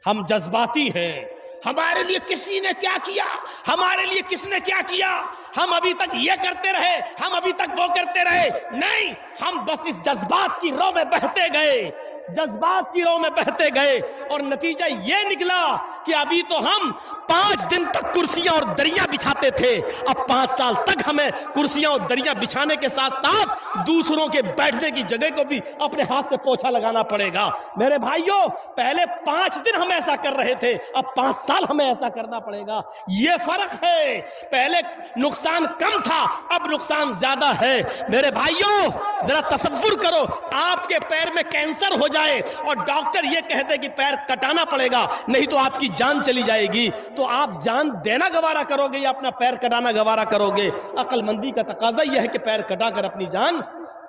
हम जज्बाती हैं। हमारे लिए किसी ने क्या किया, हमारे लिए किसने क्या किया, हम अभी तक ये करते रहे, हम अभी तक वो करते रहे, नहीं, हम बस इस जज्बात की रो में बहते गए, जज्बात की रो में बहते गए, और नतीजा ये निकला कि अभी तो हम 5 दिन तक कुर्सियां और दरिया बिछाते थे, अब 5 साल तक हमें कुर्सियां और दरिया बिछाने के साथ साथ दूसरों के बैठने की जगह को भी अपने हाथ से पोछा लगाना पड़ेगा। मेरे भाइयों, पहले 5 दिन हम ऐसा कर रहे थे, अब 5 साल हमें ऐसा करना पड़ेगा। यह फर्क है। पहले नुकसान कम था, अब नुकसान ज्यादा है। मेरे भाइयों, जरा तसव्वुर करो, आपके पैर में कैंसर हो जाए और डॉक्टर यह कहते कि पैर कटाना पड़ेगा, नहीं तो आपकी जान चली जाएगी, तो आप जान देना गवारा करोगे या अपना पैर कटाना गवारा करोगे? अक्लमंदी का तकाजा यह है कि पैर कटाकर अपनी जान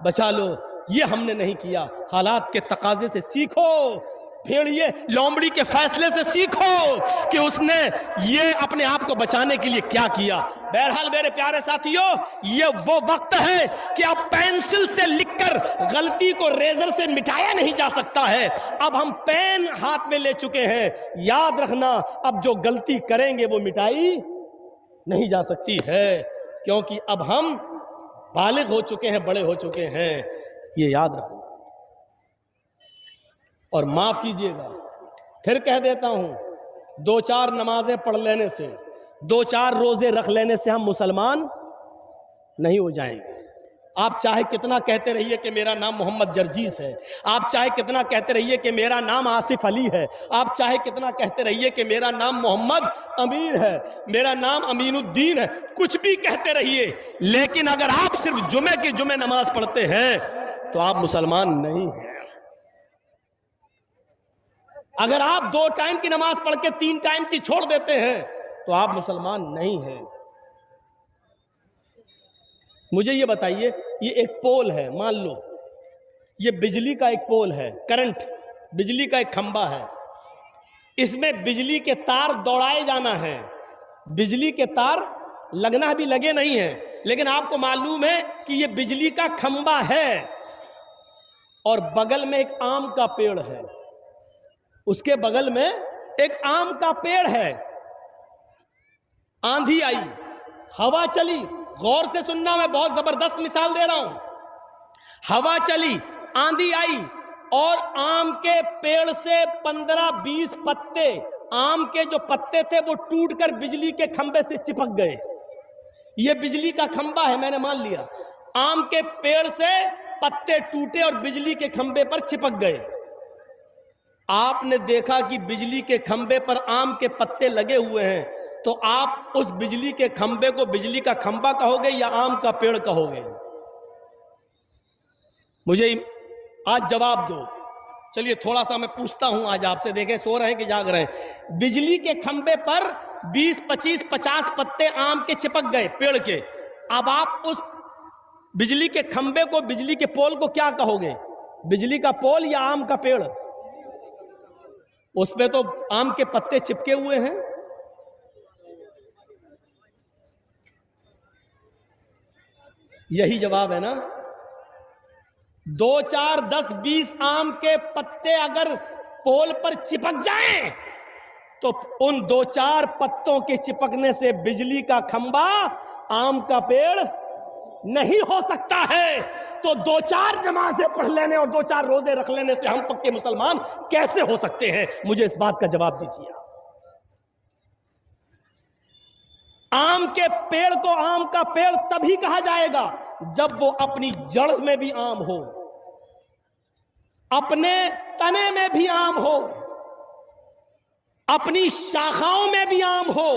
बचा लो। यह हमने नहीं किया। हालात के तकाजे से सीखो, भेड़िए लोमड़ी के फैसले से सीखो कि उसने ये अपने आप को बचाने के लिए क्या किया। बहरहाल मेरे प्यारे साथियों, ये वो वक्त है कि अब पेंसिल से लिखकर गलती को रेजर से मिटाया नहीं जा सकता है। अब हम पेन हाथ में ले चुके हैं। याद रखना, अब जो गलती करेंगे वो मिटाई नहीं जा सकती है, क्योंकि अब हम बालिग हो चुके हैं, बड़े हो चुके हैं। ये याद रखना। और माफ कीजिएगा, फिर कह देता हूं, 2-4 नमाजें पढ़ लेने से, 2-4 रोजे रख लेने से हम मुसलमान नहीं हो जाएंगे। आप चाहे कितना कहते रहिए कि मेरा नाम मोहम्मद जर्जीस है, आप चाहे कितना कहते रहिए कि मेरा नाम आसिफ अली है, आप चाहे कितना कहते रहिए कि मेरा नाम मोहम्मद अमीर है, मेरा नाम अमीनुद्दीन है, कुछ भी कहते रहिए, लेकिन अगर आप सिर्फ जुमे की जुमे नमाज पढ़ते हैं तो आप मुसलमान नहीं हैं। अगर आप 2 टाइम की नमाज पढ़ के 3 टाइम की छोड़ देते हैं तो आप मुसलमान नहीं हैं। मुझे ये बताइए, ये एक पोल है, मान लो ये बिजली का एक पोल है, करंट, बिजली का एक खंबा है, इसमें बिजली के तार दौड़ाए जाना है। बिजली के तार लगना भी लगे नहीं है, लेकिन आपको मालूम है कि ये बिजली का खंबा है और बगल में एक आम का पेड़ है, उसके बगल में एक आम का पेड़ है। आंधी आई, हवा चली, गौर से सुनना, मैं बहुत जबरदस्त मिसाल दे रहा हूं। हवा चली, आंधी आई और आम के पेड़ से 15-20 पत्ते, आम के जो पत्ते थे वो टूटकर बिजली के खंबे से चिपक गए। ये बिजली का खंबा है, मैंने मान लिया। आम के पेड़ से पत्ते टूटे और बिजली के खंबे पर चिपक गए। आपने देखा कि बिजली के खंबे पर आम के पत्ते लगे हुए हैं, तो आप उस बिजली के खंबे को बिजली का खंबा कहोगे या आम का पेड़ कहोगे? मुझे आज जवाब दो। चलिए थोड़ा सा मैं पूछता हूं आज आपसे, देखें सो रहे हैं कि जाग रहे हैं। बिजली के खंबे पर 20, 25, 50 पत्ते आम के चिपक गए पेड़ के। अब आप उस बिजली के खंबे को, बिजली के पोल को क्या कहोगे? बिजली का पोल या आम का पेड़? उसमें तो आम के पत्ते चिपके हुए हैं। यही जवाब है ना। 2, 4, 10, 20 आम के पत्ते अगर पोल पर चिपक जाएं तो उन 2-4 पत्तों के चिपकने से बिजली का खंबा आम का पेड़ नहीं हो सकता है। तो 2-4 नमाजें पढ़ लेने और 2-4 रोजे रख लेने से हम पक्के मुसलमान कैसे हो सकते हैं? मुझे इस बात का जवाब दीजिए। आम के पेड़ को आम का पेड़ तभी कहा जाएगा जब वो अपनी जड़ में भी आम हो, अपने तने में भी आम हो, अपनी शाखाओं में भी आम हो,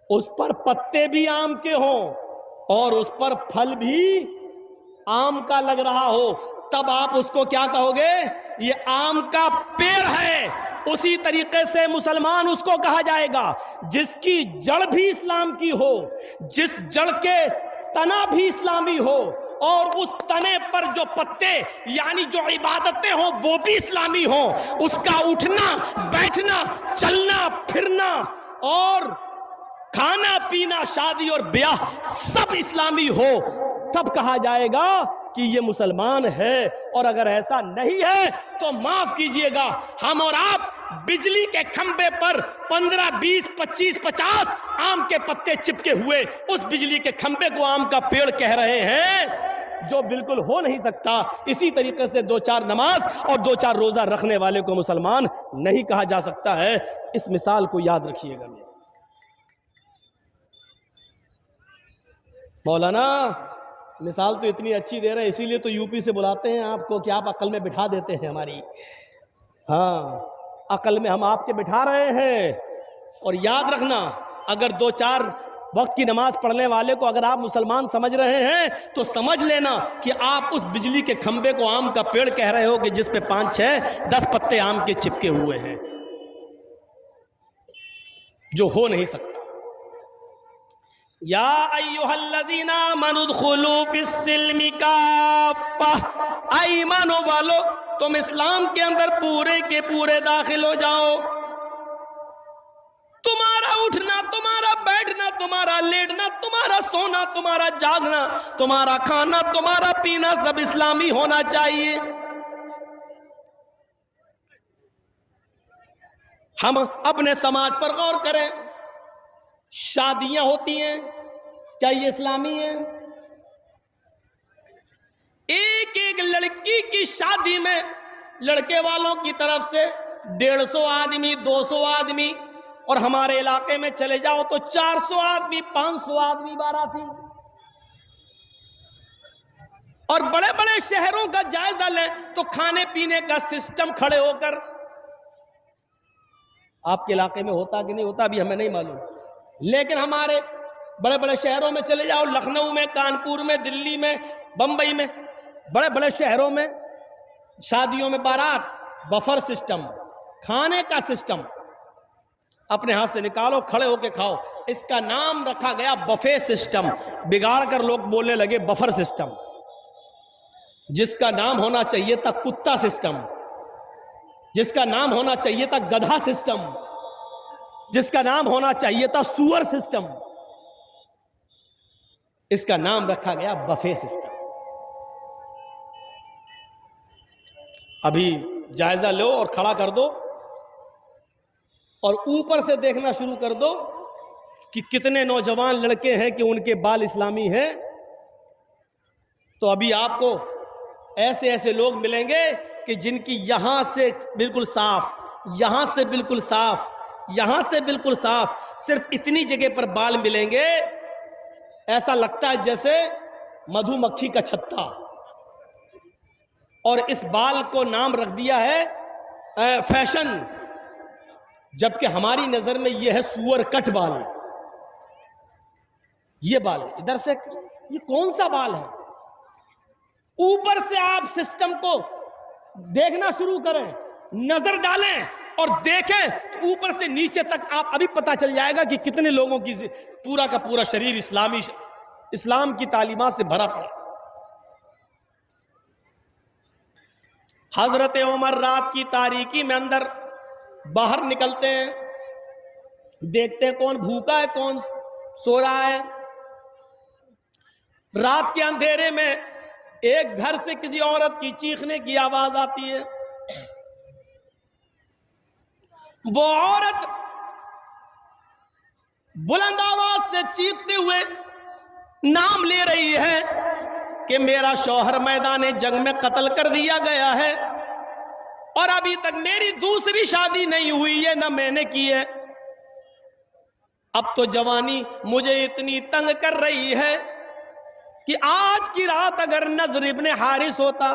उस पर पत्ते भी आम के हों और उस पर फल भी आम का लग रहा हो, तब आप उसको क्या कहोगे? ये आम का पेड़ है। उसी तरीके से मुसलमान उसको कहा जाएगा जिसकी जड़ भी इस्लाम की हो, जिस जड़ के तना भी इस्लामी हो और उस तने पर जो पत्ते यानी जो इबादतें हो वो भी इस्लामी हो, उसका उठना बैठना चलना फिरना और खाना पीना शादी और ब्याह सब इस्लामी हो, तब कहा जाएगा कि ये मुसलमान है। और अगर ऐसा नहीं है तो माफ कीजिएगा, हम और आप बिजली के खंबे पर 15, 20, 25, 50 आम के पत्ते चिपके हुए उस बिजली के खंबे को आम का पेड़ कह रहे हैं, जो बिल्कुल हो नहीं सकता। इसी तरीके से 2-4 नमाज और 2-4 रोजा रखने वाले को मुसलमान नहीं कहा जा सकता है। इस मिसाल को याद रखिएगा। मौलाना मिसाल तो इतनी अच्छी दे रहे हैं, इसीलिए तो यूपी से बुलाते हैं आपको कि आप अकल में बिठा देते हैं हमारी। हाँ, अकल में हम आपके बिठा रहे हैं। और याद रखना, अगर 2-4 वक्त की नमाज पढ़ने वाले को अगर आप मुसलमान समझ रहे हैं तो समझ लेना कि आप उस बिजली के खंबे को आम का पेड़ कह रहे हो कि जिस पे 5, 6, 10 पत्ते आम के चिपके हुए हैं, जो हो नहीं सकता। या अय्युहल्लज़ीना आमनू उदखुलू फिस्सिल्मि काफ़्फ़ा, ऐ ईमान वालो तुम इस्लाम के अंदर पूरे के पूरे दाखिल हो जाओ। तुम्हारा उठना, तुम्हारा बैठना, तुम्हारा लेटना, तुम्हारा सोना, तुम्हारा जागना, तुम्हारा खाना, तुम्हारा पीना सब इस्लामी होना चाहिए। हम अपने समाज पर गौर करें, शादियां होती हैं, क्या ये इस्लामी है? एक एक लड़की की शादी में लड़के वालों की तरफ से 150 आदमी, 200 आदमी, और हमारे इलाके में चले जाओ तो 400 आदमी, 500 आदमी बाराती। और बड़े बड़े शहरों का जायजा लें तो खाने पीने का सिस्टम खड़े होकर, आपके इलाके में होता कि नहीं होता अभी हमें नहीं मालूम, लेकिन हमारे बड़े बड़े शहरों में चले जाओ, लखनऊ में, कानपुर में, दिल्ली में, बंबई में, बड़े बड़े शहरों में शादियों में बारात, बफर सिस्टम, खाने का सिस्टम, अपने हाथ से निकालो, खड़े होके खाओ। इसका नाम रखा गया बफे सिस्टम। बिगाड़ कर लोग बोलने लगे बफर सिस्टम, जिसका नाम होना चाहिए था कुत्ता सिस्टम, जिसका नाम होना चाहिए था गधा सिस्टम, जिसका नाम होना चाहिए था सुअर सिस्टम। इसका नाम रखा गया बफे सिस्टम। अभी जायजा लो और खड़ा कर दो और ऊपर से देखना शुरू कर दो कि कितने नौजवान लड़के हैं कि उनके बाल इस्लामी हैं। तो अभी आपको ऐसे ऐसे लोग मिलेंगे कि जिनकी यहां से बिल्कुल साफ, यहां से बिल्कुल साफ, यहां से बिल्कुल साफ, सिर्फ इतनी जगह पर बाल मिलेंगे, ऐसा लगता है जैसे मधुमक्खी का छत्ता। और इस बाल को नाम रख दिया है फैशन, जबकि हमारी नजर में यह है सुअर कट बाल। ये बाल इधर से, ये कौन सा बाल है? ऊपर से आप सिस्टम को देखना शुरू करें, नजर डालें और देखें तो ऊपर से नीचे तक आप अभी पता चल जाएगा कि कितने लोगों की पूरा का पूरा शरीर इस्लाम की तालीमात से भरा पड़ा। हजरत उमर रात की तारीकी में अंदर बाहर निकलते हैं, देखते हैं कौन भूखा है, कौन सो रहा है। रात के अंधेरे में एक घर से किसी औरत की चीखने की आवाज आती है। वो औरत बुलंद आवाज से चीखते हुए नाम ले रही है कि मेरा शौहर मैदान जंग में कत्ल कर दिया गया है और अभी तक मेरी दूसरी शादी नहीं हुई है, ना मैंने की है। अब तो जवानी मुझे इतनी तंग कर रही है कि आज की रात अगर नजर इब्ने हारिस होता,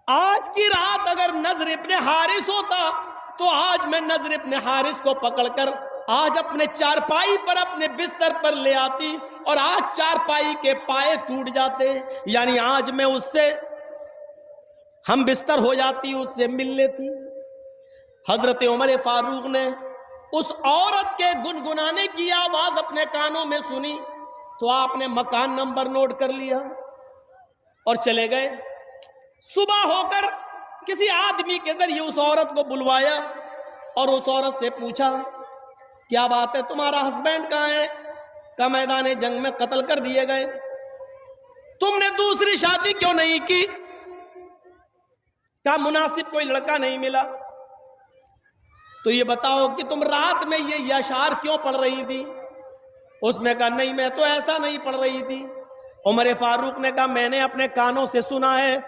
आज की रात अगर नजर इब्ने हारिस होता तो आज मैं नजर इब्ने हारिस को पकड़कर आज अपने चारपाई पर, अपने बिस्तर पर ले आती और आज चारपाई के पाए टूट जाते, यानी आज मैं उससे हम बिस्तर हो जाती, उससे मिल लेती। हजरत उमर फारूक ने उस औरत के गुनगुनाने की आवाज अपने कानों में सुनी तो आपने मकान नंबर नोट कर लिया और चले गए। सुबह होकर किसी आदमी के जरिए उस औरत को बुलवाया और उस औरत से पूछा, क्या बात है, तुम्हारा हस्बैंड कहाँ है? का मैदान जंग में कत्ल कर दिए गए। तुमने दूसरी शादी क्यों नहीं की? का मुनासिब कोई लड़का नहीं मिला। तो ये बताओ कि तुम रात में ये अशार क्यों पढ़ रही थी? उसने कहा, नहीं मैं तो ऐसा नहीं पढ़ रही थी। उमर फारूक ने कहा, मैंने अपने कानों से सुना है।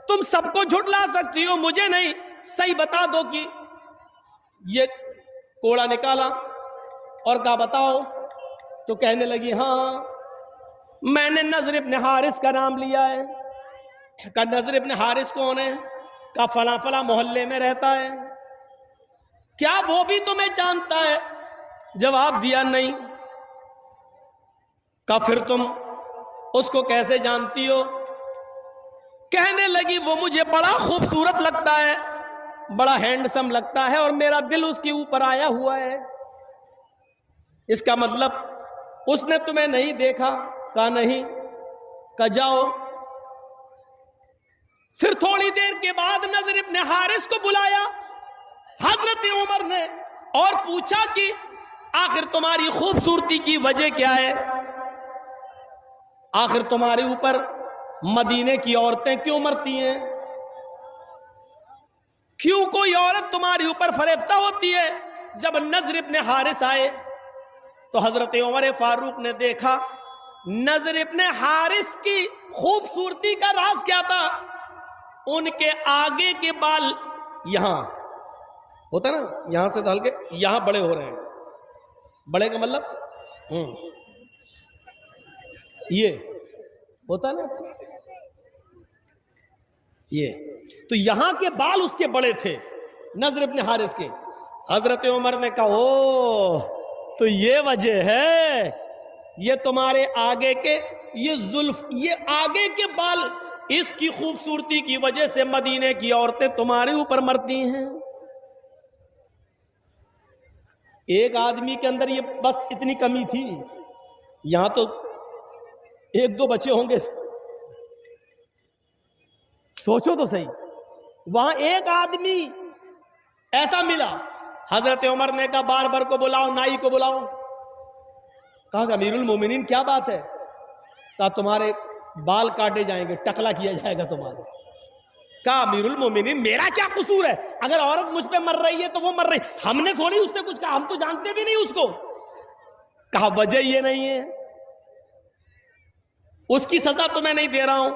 तुम सबको झुठला सकती हो, मुझे नहीं। सही बता दो कि ये कोड़ा निकाला और कहा बताओ। तो कहने लगी, हाँ मैंने नजर इब्न हारिस का नाम लिया है। कहा नजर इब्न हारिस कौन है? कहा फला फला मोहल्ले में रहता है। क्या वो भी तुम्हें जानता है? जवाब दिया नहीं। कहा फिर तुम उसको कैसे जानती हो? कहने लगी, वो मुझे बड़ा खूबसूरत लगता है, बड़ा हैंडसम लगता है और मेरा दिल उसके ऊपर आया हुआ है। इसका मतलब उसने तुम्हें नहीं देखा? कहा नहीं। कहा जाओ। फिर थोड़ी देर के बाद नजर इब्न हारिस को बुलाया हजरत उमर ने और पूछा कि आखिर तुम्हारी खूबसूरती की वजह क्या है? आखिर तुम्हारे ऊपर मदीने की औरतें क्यों मरती हैं? क्यों कोई औरत तुम्हारे ऊपर फरेफ्ता होती है? जब नजर इब्न हारिस आए तो हजरत उमर फारूक ने देखा नजर इब्न हारिस की खूबसूरती का राज क्या था? उनके आगे के बाल यहां होता ना, यहां से डाल के यहां बड़े हो रहे हैं। बड़े का मतलब ये होता ना, ये तो यहां के बाल उसके बड़े थे नजर इब्न हारिस के। हजरत उमर ने कहा, ओ तो ये वजह है, ये तुम्हारे आगे के ये जुल्फ, ये आगे के बाल, इसकी खूबसूरती की वजह से मदीने की औरतें तुम्हारे ऊपर मरती हैं। एक आदमी के अंदर ये बस इतनी कमी थी, यहां तो एक दो बच्चे होंगे। सोचो तो सही, वहां एक आदमी ऐसा मिला। हजरत उमर ने कहा बार बार को बुलाओ, नाई को बुलाओ। कहा अमीरुल मोमिनीन क्या बात है? कहा तुम्हारे बाल काटे जाएंगे, टकला किया जाएगा तुम्हारे। कहा अमीरुल मोमिनीन मेरा क्या कसूर है? अगर औरत मुझ पे मर रही है तो वो मर रही, हमने थोड़ी उससे कुछ कहा, हम तो जानते भी नहीं उसको। कहा वजह ये नहीं है, उसकी सजा तो मैं नहीं दे रहा हूं,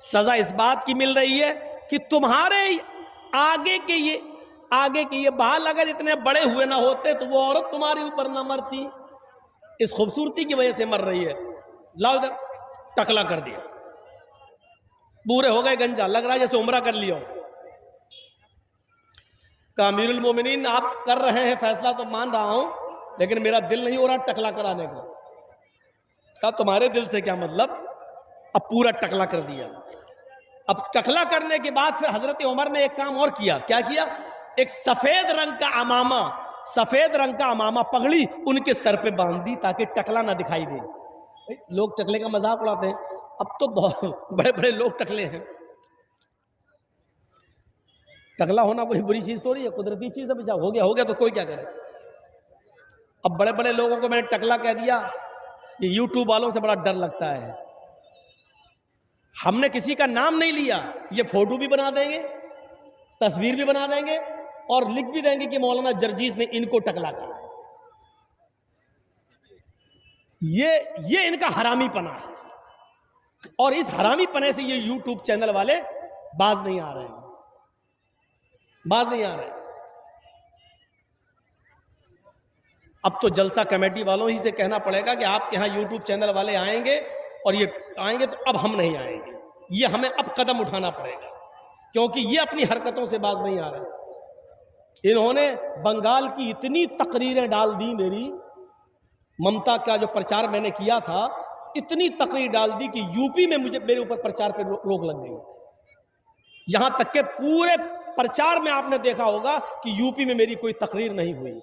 सजा इस बात की मिल रही है कि तुम्हारे आगे के ये बाल अगर इतने बड़े हुए ना होते तो वो औरत तुम्हारे ऊपर ना मरती। इस खूबसूरती की वजह से मर रही है। लाओ इधर, टकला कर दिया, पूरे हो गए गंजा, लग रहा है जैसे उम्रा कर लिया। का अमीरुल मोमिनीन आप कर रहे हैं फैसला तो मान रहा हूं, लेकिन मेरा दिल नहीं हो रहा टकला कराने का। कहा तुम्हारे दिल से क्या मतलब? अब पूरा टकला कर दिया। अब टकला करने के बाद फिर हजरत उमर ने एक काम और किया। क्या किया? एक सफेद रंग का अमामा पगड़ी उनके सर पे बांध दी ताकि टकला ना दिखाई दे। लोग टकले का मजाक उड़ाते हैं, अब तो बहुत बड़े बड़े लोग टकले हैं। टकला होना कोई बुरी चीज थोड़ी है, कुदरती चीज है। हो गया तो कोई क्या करे। अब बड़े बड़े लोगों को मैंने टकला कह दिया, ये यूट्यूब वालों से बड़ा डर लगता है। हमने किसी का नाम नहीं लिया, ये फोटो भी बना देंगे, तस्वीर भी बना देंगे और लिख भी देंगे कि मौलाना जर्जीस ने इनको टकला कहा। ये इनका हरामीपना है और इस हरामीपने से ये यूट्यूब चैनल वाले बाज नहीं आ रहे हैं, अब तो जलसा कमेटी वालों ही से कहना पड़ेगा कि आपके यहाँ यूट्यूब चैनल वाले आएंगे और ये आएंगे तो अब हम नहीं आएंगे। ये हमें अब कदम उठाना पड़ेगा क्योंकि ये अपनी हरकतों से बाज नहीं आ रहे। इन्होंने बंगाल की इतनी तकरीरें डाल दी, मेरी ममता का जो प्रचार मैंने किया था, इतनी तकरीर डाल दी कि यूपी में मेरे ऊपर प्रचार पर रोक लग गई। यहां तक के पूरे प्रचार में आपने देखा होगा कि यूपी में मेरी कोई तकरीर नहीं हुई।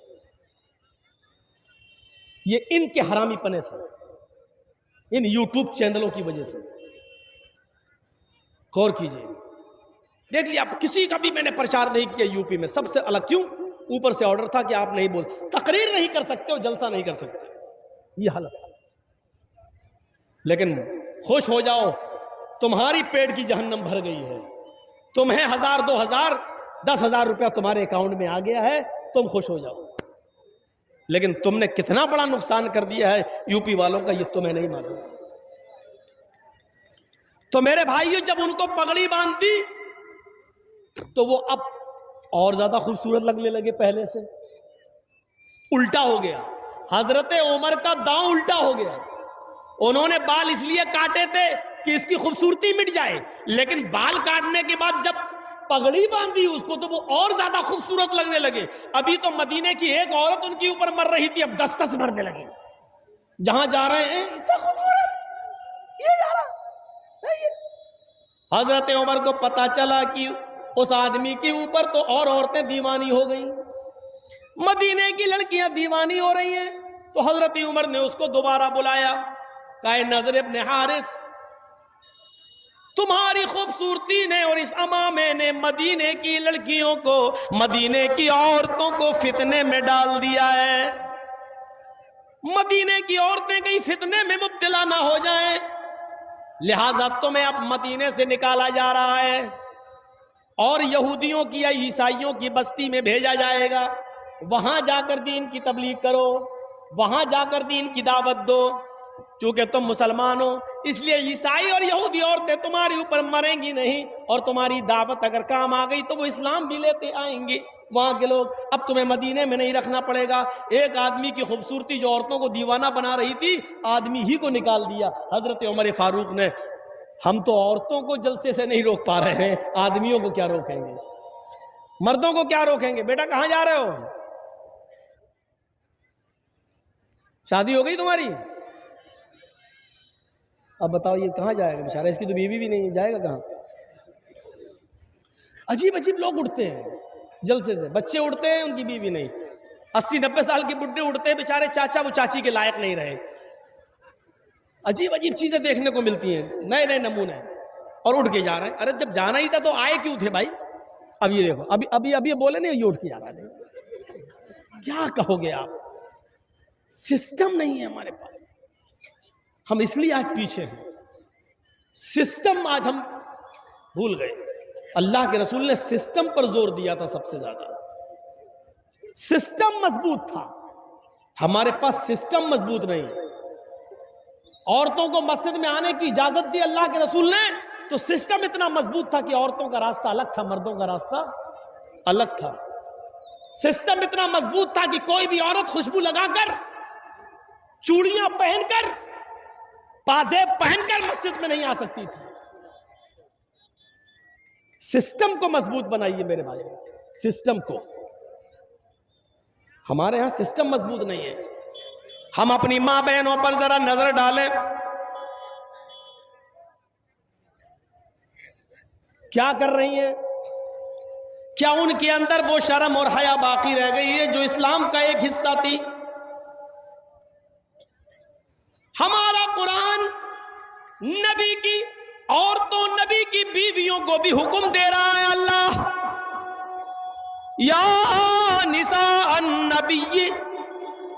ये इनके हरामीपने से, इन यूट्यूब चैनलों की वजह से। गौर कीजिए, देख लिया, आप किसी का भी मैंने प्रचार नहीं किया यूपी में, सबसे अलग। क्यों? ऊपर से ऑर्डर था कि आप नहीं बोल, तकरीर नहीं कर सकते हो, जलसा नहीं कर सकते, ये हालत है। लेकिन खुश हो जाओ, तुम्हारी पेट की जहन्नम भर गई है, तुम्हें 1000, 2000, 10,000 रुपया तुम्हारे अकाउंट में आ गया है, तुम खुश हो जाओ। लेकिन तुमने कितना बड़ा नुकसान कर दिया है यूपी वालों का, ये तुम्हें नहीं मालूम। तो मेरे भाइयों, जब उनको पगड़ी बांधती तो वो अब और ज्यादा खूबसूरत लगने लगे पहले से। उल्टा हो गया, हजरत उमर का दांव उल्टा हो गया। उन्होंने बाल इसलिए काटे थे कि इसकी खूबसूरती मिट जाए, लेकिन बाल काटने के बाद जब पगड़ी बांधी उसको तो वो और ज्यादा खूबसूरत लगने लगे। अभी तो मदीने की एक औरत उनके ऊपर मर रही थी, अब 10 मरने लगी। जहां जा रहे हैं इतना खूबसूरत, ये जा रहा है। हजरत उमर को पता चला कि उस आदमी के ऊपर तो और औरतें दीवानी हो गई, मदीने की लड़कियां दीवानी हो रही हैं। तो हजरत उमर ने उसको दोबारा बुलाया, कहा, नजर इब्न हारिस, तुम्हारी खूबसूरती ने और इस अमामे ने मदीने की लड़कियों को, मदीने की औरतों को फितने में डाल दिया है। मदीने की औरतें कहीं फितने में मुब्तला ना हो जाएं, लिहाजा तुम्हें अब मदीने से निकाला जा रहा है और यहूदियों की या ईसाइयों की बस्ती में भेजा जाएगा। वहां जाकर दीन की तबलीग करो, वहां जाकर दीन की दावत दो। चूंकि तुम मुसलमान हो, इसलिए ईसाई और यहूदी औरतें तुम्हारे ऊपर मरेंगी नहीं, और तुम्हारी दावत अगर काम आ गई तो वो इस्लाम भी लेते आएंगे वहां के लोग। अब तुम्हें मदीने में नहीं रखना पड़ेगा। एक आदमी की खूबसूरती जो औरतों को दीवाना बना रही थी, आदमी ही को निकाल दिया हजरत उमर फारूक ने। हम तो औरतों को जलसे से नहीं रोक पा रहे हैं, आदमियों को क्या रोकेंगे, मर्दों को क्या रोकेंगे। बेटा कहां जा रहे हो? शादी हो गई तुम्हारी? अब बताओ ये कहां जाएगा बेचारा, इसकी तो बीवी भी नहीं, जाएगा कहां? अजीब अजीब लोग उठते हैं जलसे से, बच्चे उठते हैं, उनकी बीवी नहीं। 80-90 साल के बुढ़े उठते हैं बेचारे, चाचा वो चाची के लायक नहीं रहे। अजीब अजीब चीजें देखने को मिलती हैं, नए नए नमूने, और उठ के जा रहे हैं। अरे जब जाना ही था तो आए क्यों थे भाई? अब ये देखो, अभी अभी अभी बोले नहीं, ये उठ के जा रहा है। क्या कहोगे आप? सिस्टम नहीं है हमारे पास, हम इसलिए आज पीछे हैं। सिस्टम आज हम भूल गए। अल्लाह के रसूल ने सिस्टम पर जोर दिया था सबसे ज्यादा। सिस्टम मजबूत था, हमारे पास सिस्टम मजबूत नहीं। औरतों को मस्जिद में आने की इजाजत दी अल्लाह के रसूल ने, तो सिस्टम इतना मजबूत था कि औरतों का रास्ता अलग था, मर्दों का रास्ता अलग था। सिस्टम इतना मजबूत था कि कोई भी औरत खुशबू लगाकर, चूड़ियां पहनकर, पाजेब पहनकर मस्जिद में नहीं आ सकती थी। सिस्टम को मजबूत बनाइए मेरे भाई, सिस्टम को। हमारे यहां सिस्टम मजबूत नहीं है। हम अपनी मां बहनों पर जरा नजर डालें, क्या कर रही हैं? क्या उनके अंदर वो शर्म और हया बाकी रह गई है जो इस्लाम का एक हिस्सा थी? हमारा कुरान नबी की औरतों, नबी की बीवियों को भी हुक्म दे रहा है। अल्लाह, या निसा अन्नबी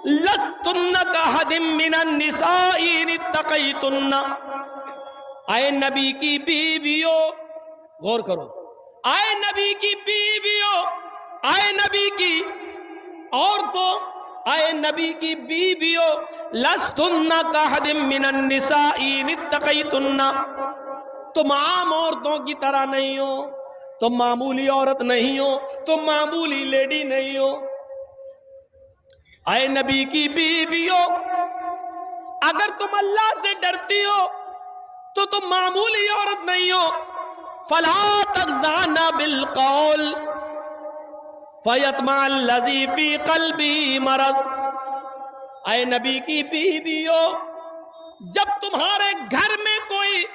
लस्तुन्ना कहदिम मिनन निसाई इत्तक़ैतुन्ना। आए नबी की बीवियों, गौर करो, आए नबी की बीवियों, आए नबी की औरतों, आए नबी की बीवियों, लस्तुन्ना कहदिम मिनन निसाई इत्तक़ैतुन्ना। तुम आम औरतों की तरह नहीं हो, तुम मामूली औरत नहीं हो, तुम मामूली लेडी नहीं हो। आए नबी की बीवियों, अगर तुम अल्लाह से डरती हो तो तुम मामूली औरत नहीं हो। फला तग़ज़ाना बिल क़ौल फ़यत्मअ अल्लज़ी फ़ी क़ल्बी मरज़। आए नबी की बीवियों, जब तुम्हारे घर में कोई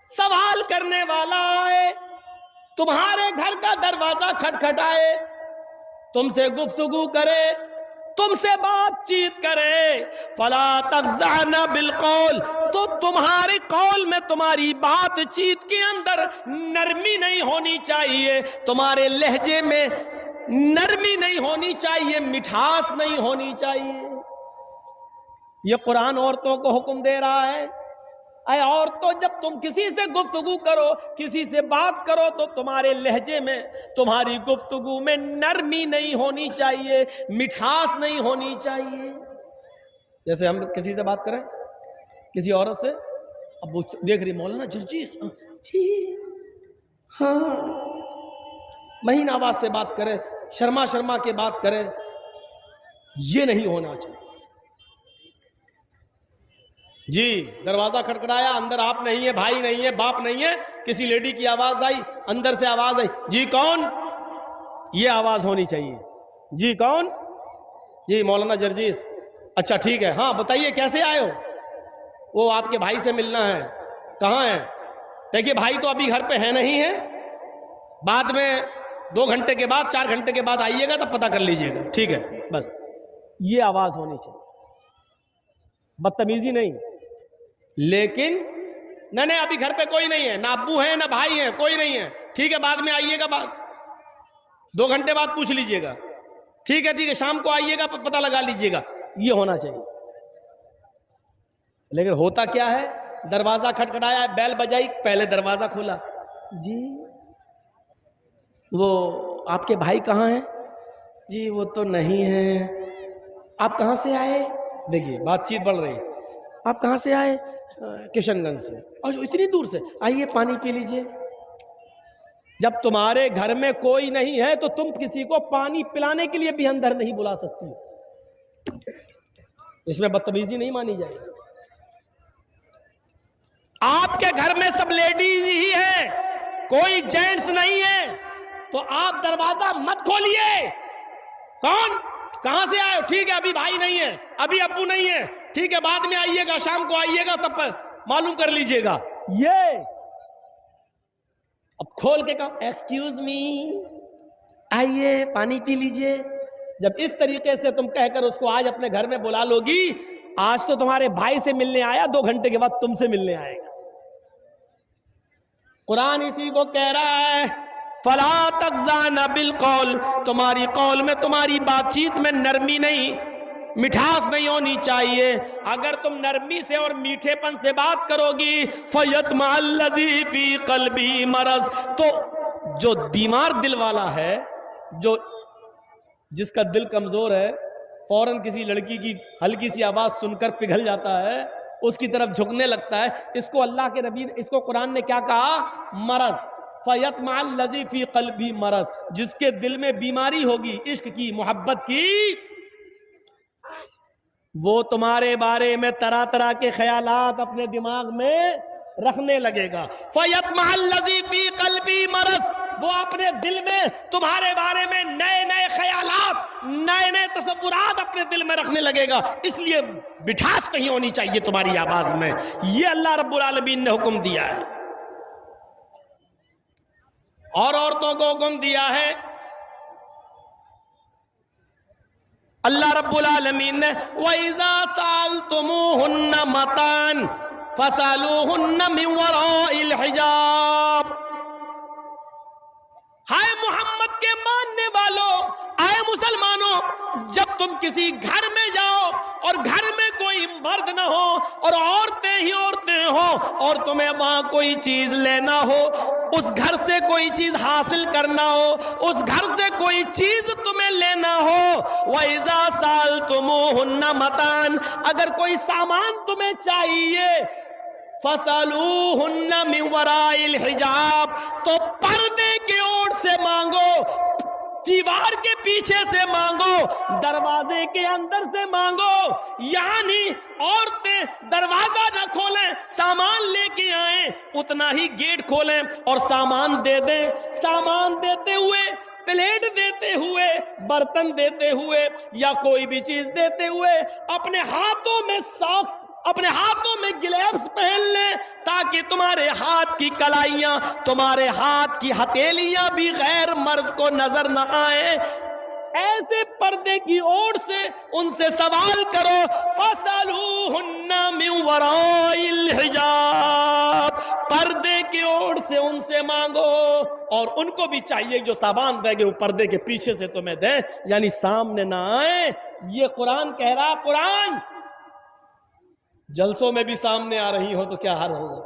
सवाल करने वाला आए तुम्हारे घर का दरवाजा खटखटाए, तुमसे गुफ्तगू करे, तुमसे बातचीत करे, फला तग़ज़अना बिलक़ौल, तो तुम्हारे कौल में, तुम्हारी बातचीत के अंदर नरमी नहीं होनी चाहिए, तुम्हारे लहजे में नरमी नहीं होनी चाहिए, मिठास नहीं होनी चाहिए। ये कुरान औरतों को हुक्म दे रहा है, अरे औरतों, जब तुम किसी से गुफ्तगू करो, किसी से बात करो, तो तुम्हारे लहजे में, तुम्हारी गुफ्तगू में नरमी नहीं होनी चाहिए, मिठास नहीं होनी चाहिए। जैसे हम किसी से बात करें, किसी औरत से, अब वो देख रही मौलाना जर्जीस जी, हाँ, महीन आवाज से बात करे, शर्मा शर्मा के बात करे, ये नहीं होना चाहिए। जी, दरवाजा खटखटाया, अंदर आप नहीं है, भाई नहीं है, बाप नहीं है, किसी लेडी की आवाज आई, अंदर से आवाज आई, जी कौन, ये आवाज होनी चाहिए। जी कौन, जी मौलाना जर्जीस, अच्छा ठीक है, हाँ बताइए कैसे आए हो, वो आपके भाई से मिलना है, कहाँ है, देखिए भाई तो अभी घर पे है नहीं है, बाद में 2 घंटे के बाद, 4 घंटे के बाद आइएगा, तब पता कर लीजिएगा, ठीक है, बस ये आवाज होनी चाहिए, बदतमीजी नहीं। लेकिन नहीं अभी घर पे कोई नहीं है, ना अब्बू है ना भाई है, कोई नहीं है, ठीक है बाद में आइएगा, 2 घंटे बाद पूछ लीजिएगा, ठीक है शाम को आइएगा, पता लगा लीजिएगा, ये होना चाहिए। लेकिन होता क्या है, दरवाजा खटखटाया, बैल बजाई, पहले दरवाजा खोला, जी वो आपके भाई कहाँ हैं, जी वो तो नहीं है, आप कहाँ से आए, देखिए बातचीत बढ़ रही है, आप कहाँ से आए, किशनगंज से, और इतनी दूर से, आइए पानी पी लीजिए। जब तुम्हारे घर में कोई नहीं है तो तुम किसी को पानी पिलाने के लिए भी अंदर नहीं बुला सकती, इसमें बदतमीजी नहीं मानी जाएगी। आपके घर में सब लेडीज ही है, कोई जेंट्स नहीं है, तो आप दरवाजा मत खोलिए। कौन, कहां से आए हो, ठीक है अभी भाई नहीं है, अभी अब्बू नहीं है, ठीक है बाद में आइएगा, शाम को आइएगा, तब मालूम कर लीजिएगा। ये अब खोल के कहा एक्सक्यूज मी, आइए पानी पी लीजिए। जब इस तरीके से तुम कहकर उसको आज अपने घर में बुला लोगी, आज तो तुम्हारे भाई से मिलने आया, 2 घंटे के बाद तुमसे मिलने आएगा। कुरान इसी को कह रहा है, फला तग़ज़अना बिलक़ौल, तुम्हारी कौल में, तुम्हारी बातचीत में नरमी नहीं, मिठास नहीं होनी चाहिए। अगर तुम नरमी से और मीठेपन से बात करोगी, फ़यत्मअल्लज़ी फ़ी क़ल्बी मरज़, तो जो बीमार दिल वाला है, जो जिसका दिल कमजोर है, फौरन किसी लड़की की हल्की सी आवाज सुनकर पिघल जाता है, उसकी तरफ झुकने लगता है, इसको अल्लाह के नबी, इसको कुरान ने क्या कहा, मरज़, फ़यत्मअल्लज़ी फ़ी क़ल्बी मरज़, जिसके दिल में बीमारी होगी, इश्क की, मोहब्बत की, वो तुम्हारे बारे में तरह तरह के ख्यालात अपने दिमाग में रखने लगेगा। फ़यत्मअल्लज़ी फ़ी क़ल्बी मरज़, वो अपने दिल में तुम्हारे बारे में नए नए ख्यालात, नए नए तसव्वुरात अपने दिल में रखने लगेगा। इसलिए मिठास नहीं होनी चाहिए तुम्हारी आवाज में। ये अल्लाह रब्बुल आलमीन ने हुक्म दिया है। और औरतों को हुक्म दिया है अल्लाह रब्बुल आलमीन ने, वइज़ा सअल्तुमूहुन्ना मतान फसअलूहुन्ना मिन वराइल हिजाब। हाय मोहम्मद के मानने वालों, आए मुसलमानों, जब तुम किसी घर में जाओ और घर में कोई मर्द ना हो और औरतें ही औरतें हो, और तुम्हें वहां कोई चीज लेना हो, उस घर से कोई चीज हासिल करना हो, उस घर से कोई चीज तुम्हें लेना हो, वइज़ा सअल्तुमूहुन्ना मतान, अगर कोई सामान तुम्हें चाहिए, फसअलूहुन्ना मिन वराइल हिजाब, तो पर्दे की ओर से मांगो, दीवार के पीछे से मांगो, दरवाजे के अंदर से मांगो। यानी औरतें दरवाजा न खोलें, सामान लेके आए, उतना ही गेट खोलें और सामान दे दें। सामान देते हुए, प्लेट देते हुए, बर्तन देते हुए, या कोई भी चीज देते हुए अपने हाथों में सॉक्स, अपने हाथों में ग्लव्स पहन लें, ताकि ताकि तुम्हारे हाथ की कलाइयां, तुम्हारे हाथ की हथेलियां भी गैर मर्द को नजर न आए। ऐसे पर्दे की ओर से उनसे सवाल करो, फसलूहुन्ना मिन वराइल हिजाब, पर्दे की ओर से उनसे मांगो। और उनको भी चाहिए जो सामान देंगे वो पर्दे के पीछे से तुम्हें दें, यानी सामने ना आए। ये कुरान कह रहा, कुरान जलसों में भी सामने आ रही हो तो क्या हाल होगा,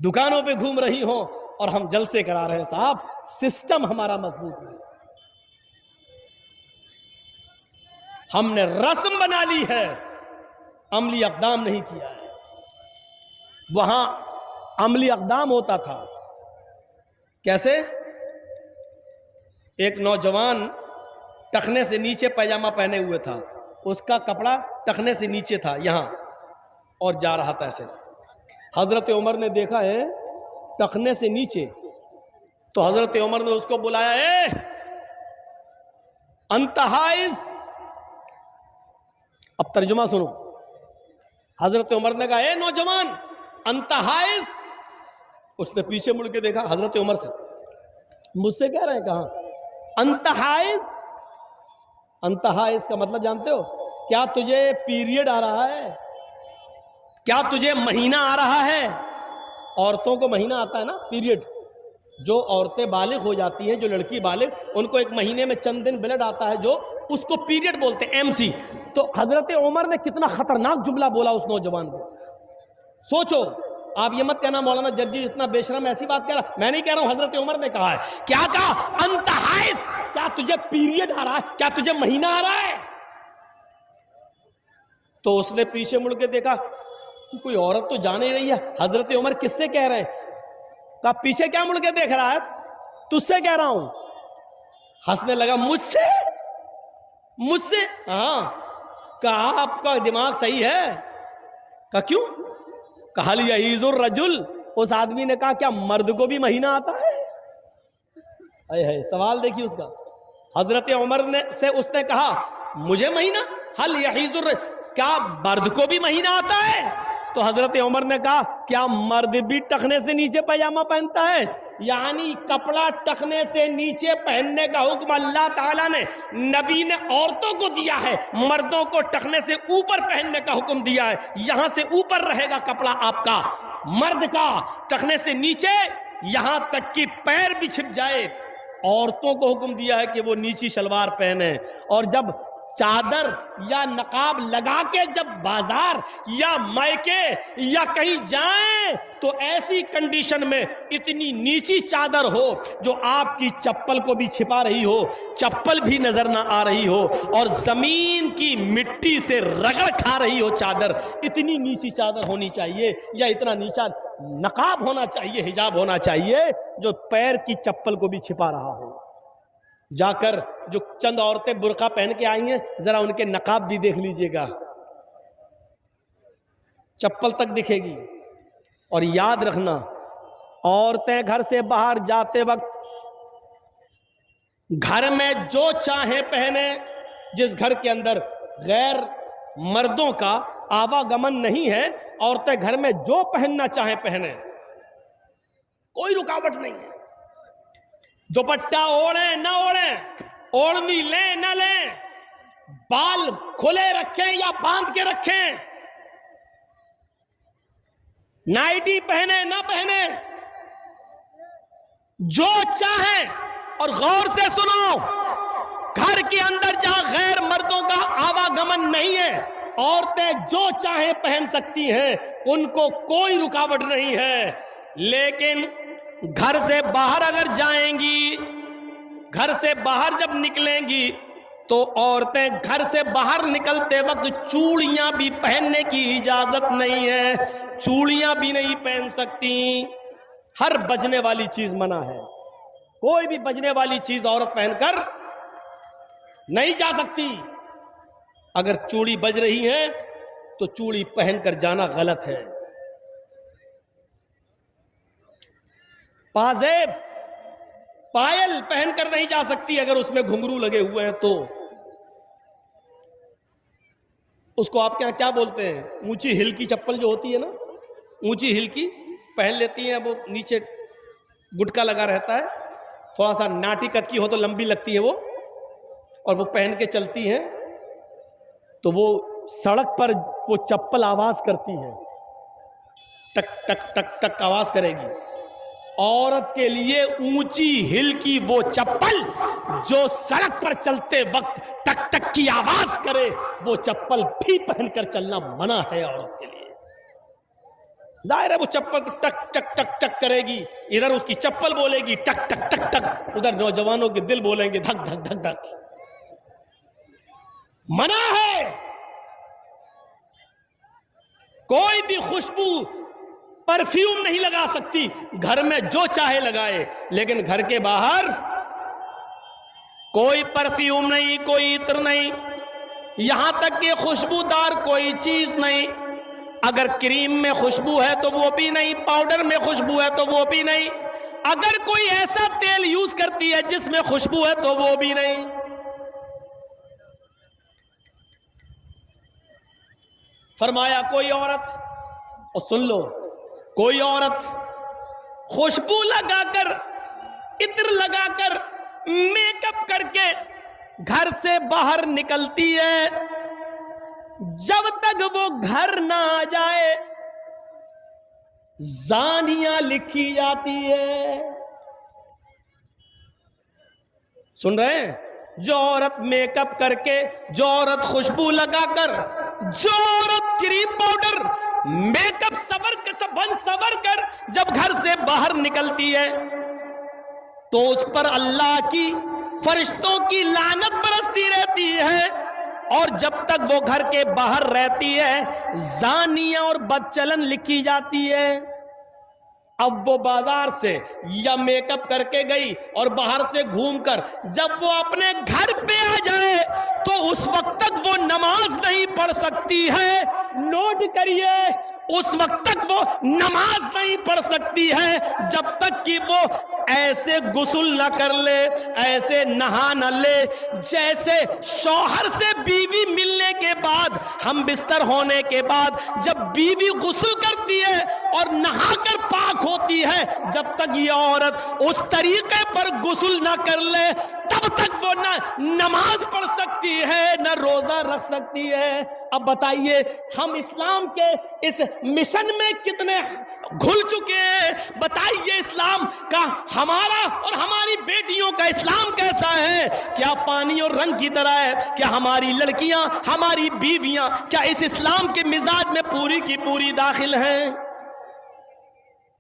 दुकानों पे घूम रही हो और हम जलसे करा रहे हैं। साहब सिस्टम हमारा मजबूत है, हमने रस्म बना ली है, अमली अक़दाम नहीं किया है। वहां अमली अक़दाम होता था कैसे? एक नौजवान टखने से नीचे पैजामा पहने हुए था, उसका कपड़ा टखने से नीचे था यहां, और जा रहा था ऐसे। हजरत उमर ने देखा है टखने से नीचे, तो हजरत उमर ने उसको बुलाया, ए अंतहाइज। अब तर्जुमा सुनो। हजरत उमर ने कहा, ए नौजवान अंतहाइज। उसने पीछे मुड़ के देखा हजरत उमर से, मुझसे कह रहे हैं कहा अंतहाइज? अंतहाइज का मतलब जानते हो? क्या तुझे पीरियड आ रहा है? क्या तुझे महीना आ रहा है? औरतों को महीना आता है ना, पीरियड। जो औरतें बालिग हो जाती हैं, जो लड़की बालिग, उनको एक महीने में चंद दिन ब्लड आता है, जो उसको पीरियड बोलते हैं, एमसी। तो हजरत उमर ने कितना खतरनाक जुमला बोला उस नौजवान को। सोचो, आप ये मत कहना मौलाना जज्जी इतना बेशरम ऐसी बात कह रहा। मैं नहीं कह रहा हूं, हजरत उमर ने कहा है। क्या कहा? अंतहाइज, क्या तुझे पीरियड आ रहा है? क्या तुझे महीना आ रहा है? तो उसने पीछे मुड़ के देखा, कोई औरत तो जा नहीं रही है। हजरत उमर किससे कह रहे हैं? कहा पीछे क्या मुड़ के देख रहा है? तुझसे कह रहा हूं। हंसने लगा, मुझसे? मुझसे? हाँ। कहा आपका दिमाग सही है? कहा क्यों? कहा यहीजुर रजुल। उस आदमी ने कहा क्या मर्द को भी महीना आता है? है सवाल देखिए उसका। हजरत उमर ने से उसने कहा मुझे महीना? हल यहीजुर, क्या मर्द को भी महीना आता है? तो हजरत उमर ने कहा क्या मर्द भी टखने से नीचे पैजामा पहनता है? यानी कपड़ा टखने से नीचे पहनने का हुक्म अल्लाह ताला ने, नबी ने औरतों को दिया है, मर्दों को टखने से ऊपर पहनने का हुक्म दिया है। यहां से ऊपर रहेगा कपड़ा आपका, मर्द का टखने से नीचे, यहां तक कि पैर भी छिप जाए। औरतों को हुक्म दिया है कि वो नीची शलवार पहने। और जब चादर या नकाब लगा के जब बाजार या मायके या कहीं जाएं, तो ऐसी कंडीशन में इतनी नीची चादर हो जो आपकी चप्पल को भी छिपा रही हो, चप्पल भी नजर ना आ रही हो, और जमीन की मिट्टी से रगड़ खा रही हो चादर। इतनी नीची चादर होनी चाहिए, या इतना नीचा नकाब होना चाहिए, हिजाब होना चाहिए जो पैर की चप्पल को भी छिपा रहा हो। जाकर जो चंद औरतें बुर्का पहन के आई हैं, जरा उनके नकाब भी देख लीजिएगा, चप्पल तक दिखेगी। और याद रखना, औरतें घर से बाहर जाते वक्त घर में जो चाहे पहने। जिस घर के अंदर गैर मर्दों का आवागमन नहीं है, औरतें घर में जो पहनना चाहे पहने, कोई रुकावट नहीं है। दुपट्टा ओढ़े न ओढ़े, ओढ़नी ले न ले, बाल खुले रखें या बांध के रखें, नाइटी पहने न पहने, जो चाहे। और गौर से सुनो, घर के अंदर जहां गैर मर्दों का आवागमन नहीं है, औरतें जो चाहे पहन सकती हैं, उनको कोई रुकावट नहीं है। लेकिन घर से बाहर अगर जाएंगी, घर से बाहर जब निकलेंगी, तो औरतें घर से बाहर निकलते वक्त चूड़ियां भी पहनने की इजाजत नहीं है, चूड़ियां भी नहीं पहन सकती। हर बजने वाली चीज मना है, कोई भी बजने वाली चीज औरत पहनकर नहीं जा सकती। अगर चूड़ी बज रही है तो चूड़ी पहनकर जाना गलत है। पाजेब, पायल पहनकर नहीं जा सकती अगर उसमें घुंघरू लगे हुए हैं तो। उसको आपके यहां क्या बोलते हैं? ऊंची हिल की चप्पल जो होती है ना, ऊंची हिल की पहन लेती हैं, वो नीचे गुटका लगा रहता है, थोड़ा सा नाटी कद की हो तो लंबी लगती है वो, और वो पहन के चलती हैं तो वो सड़क पर वो चप्पल आवाज करती है, टक टक टक टक आवाज करेगी। औरत के लिए ऊंची हिल की वो चप्पल जो सड़क पर चलते वक्त टक टक की आवाज करे, वो चप्पल भी पहनकर चलना मना है औरत के लिए। जाहिर है वो चप्पल टक टक टक टक करेगी, इधर उसकी चप्पल बोलेगी टक टक टक टक, उधर नौजवानों के दिल बोलेंगे धक धक धक धक। मना है। कोई भी खुशबू परफ्यूम नहीं लगा सकती, घर में जो चाहे लगाए, लेकिन घर के बाहर कोई परफ्यूम नहीं, कोई इत्र नहीं, यहां तक कि खुशबूदार कोई चीज नहीं। अगर क्रीम में खुशबू है तो वो भी नहीं, पाउडर में खुशबू है तो वो भी नहीं, अगर कोई ऐसा तेल यूज करती है जिसमें खुशबू है तो वो भी नहीं। फरमाया कोई औरत, और सुन लो, कोई औरत खुशबू लगाकर, इत्र लगाकर, मेकअप करके घर से बाहर निकलती है, जब तक वो घर ना आ जाए जानिया लिखी जाती है। सुन रहे हैं? जो औरत मेकअप करके, जो औरत खुशबू लगाकर, जो औरत क्रीम पाउडर मेकअप सवर कर जब घर से बाहर निकलती है तो उस पर अल्लाह की, फरिश्तों की लानत बरसती रहती है, और जब तक वो घर के बाहर रहती है जानिया और बदचलन लिखी जाती है। अब वो बाजार से या मेकअप करके गई और बाहर से घूमकर जब वो अपने घर पे आ जाए तो उस वक्त तक वो नमाज नहीं पढ़ सकती है। नोट करिए, उस वक्त तक वो नमाज नहीं पढ़ सकती है जब तक कि वो ऐसे गुस्ल न कर ले, ऐसे नहा न ले जैसे शौहर से बीवी मिलने के बाद, हम बिस्तर होने के बाद जब बीवी गुस्ल करती है और नहाकर पाक होती है, जब तक ये औरत उस तरीके पर गुस्ल न कर ले तब तक वो न नमाज पढ़ सकती है, न रोजा रख सकती है। अब बताइए हम इस्लाम के इस मिशन में कितने घुल चुके हैं। बताइए इस्लाम का, हमारा और हमारी बेटियों का इस्लाम कैसा है? क्या पानी और रंग की तरह है? क्या हमारी लड़कियां, हमारी बीवियां क्या इस इस्लाम के मिजाज में पूरी की पूरी दाखिल हैं?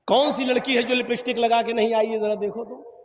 कौन सी लड़की है जो लिपस्टिक लगा के नहीं आई है? जरा देखो तो।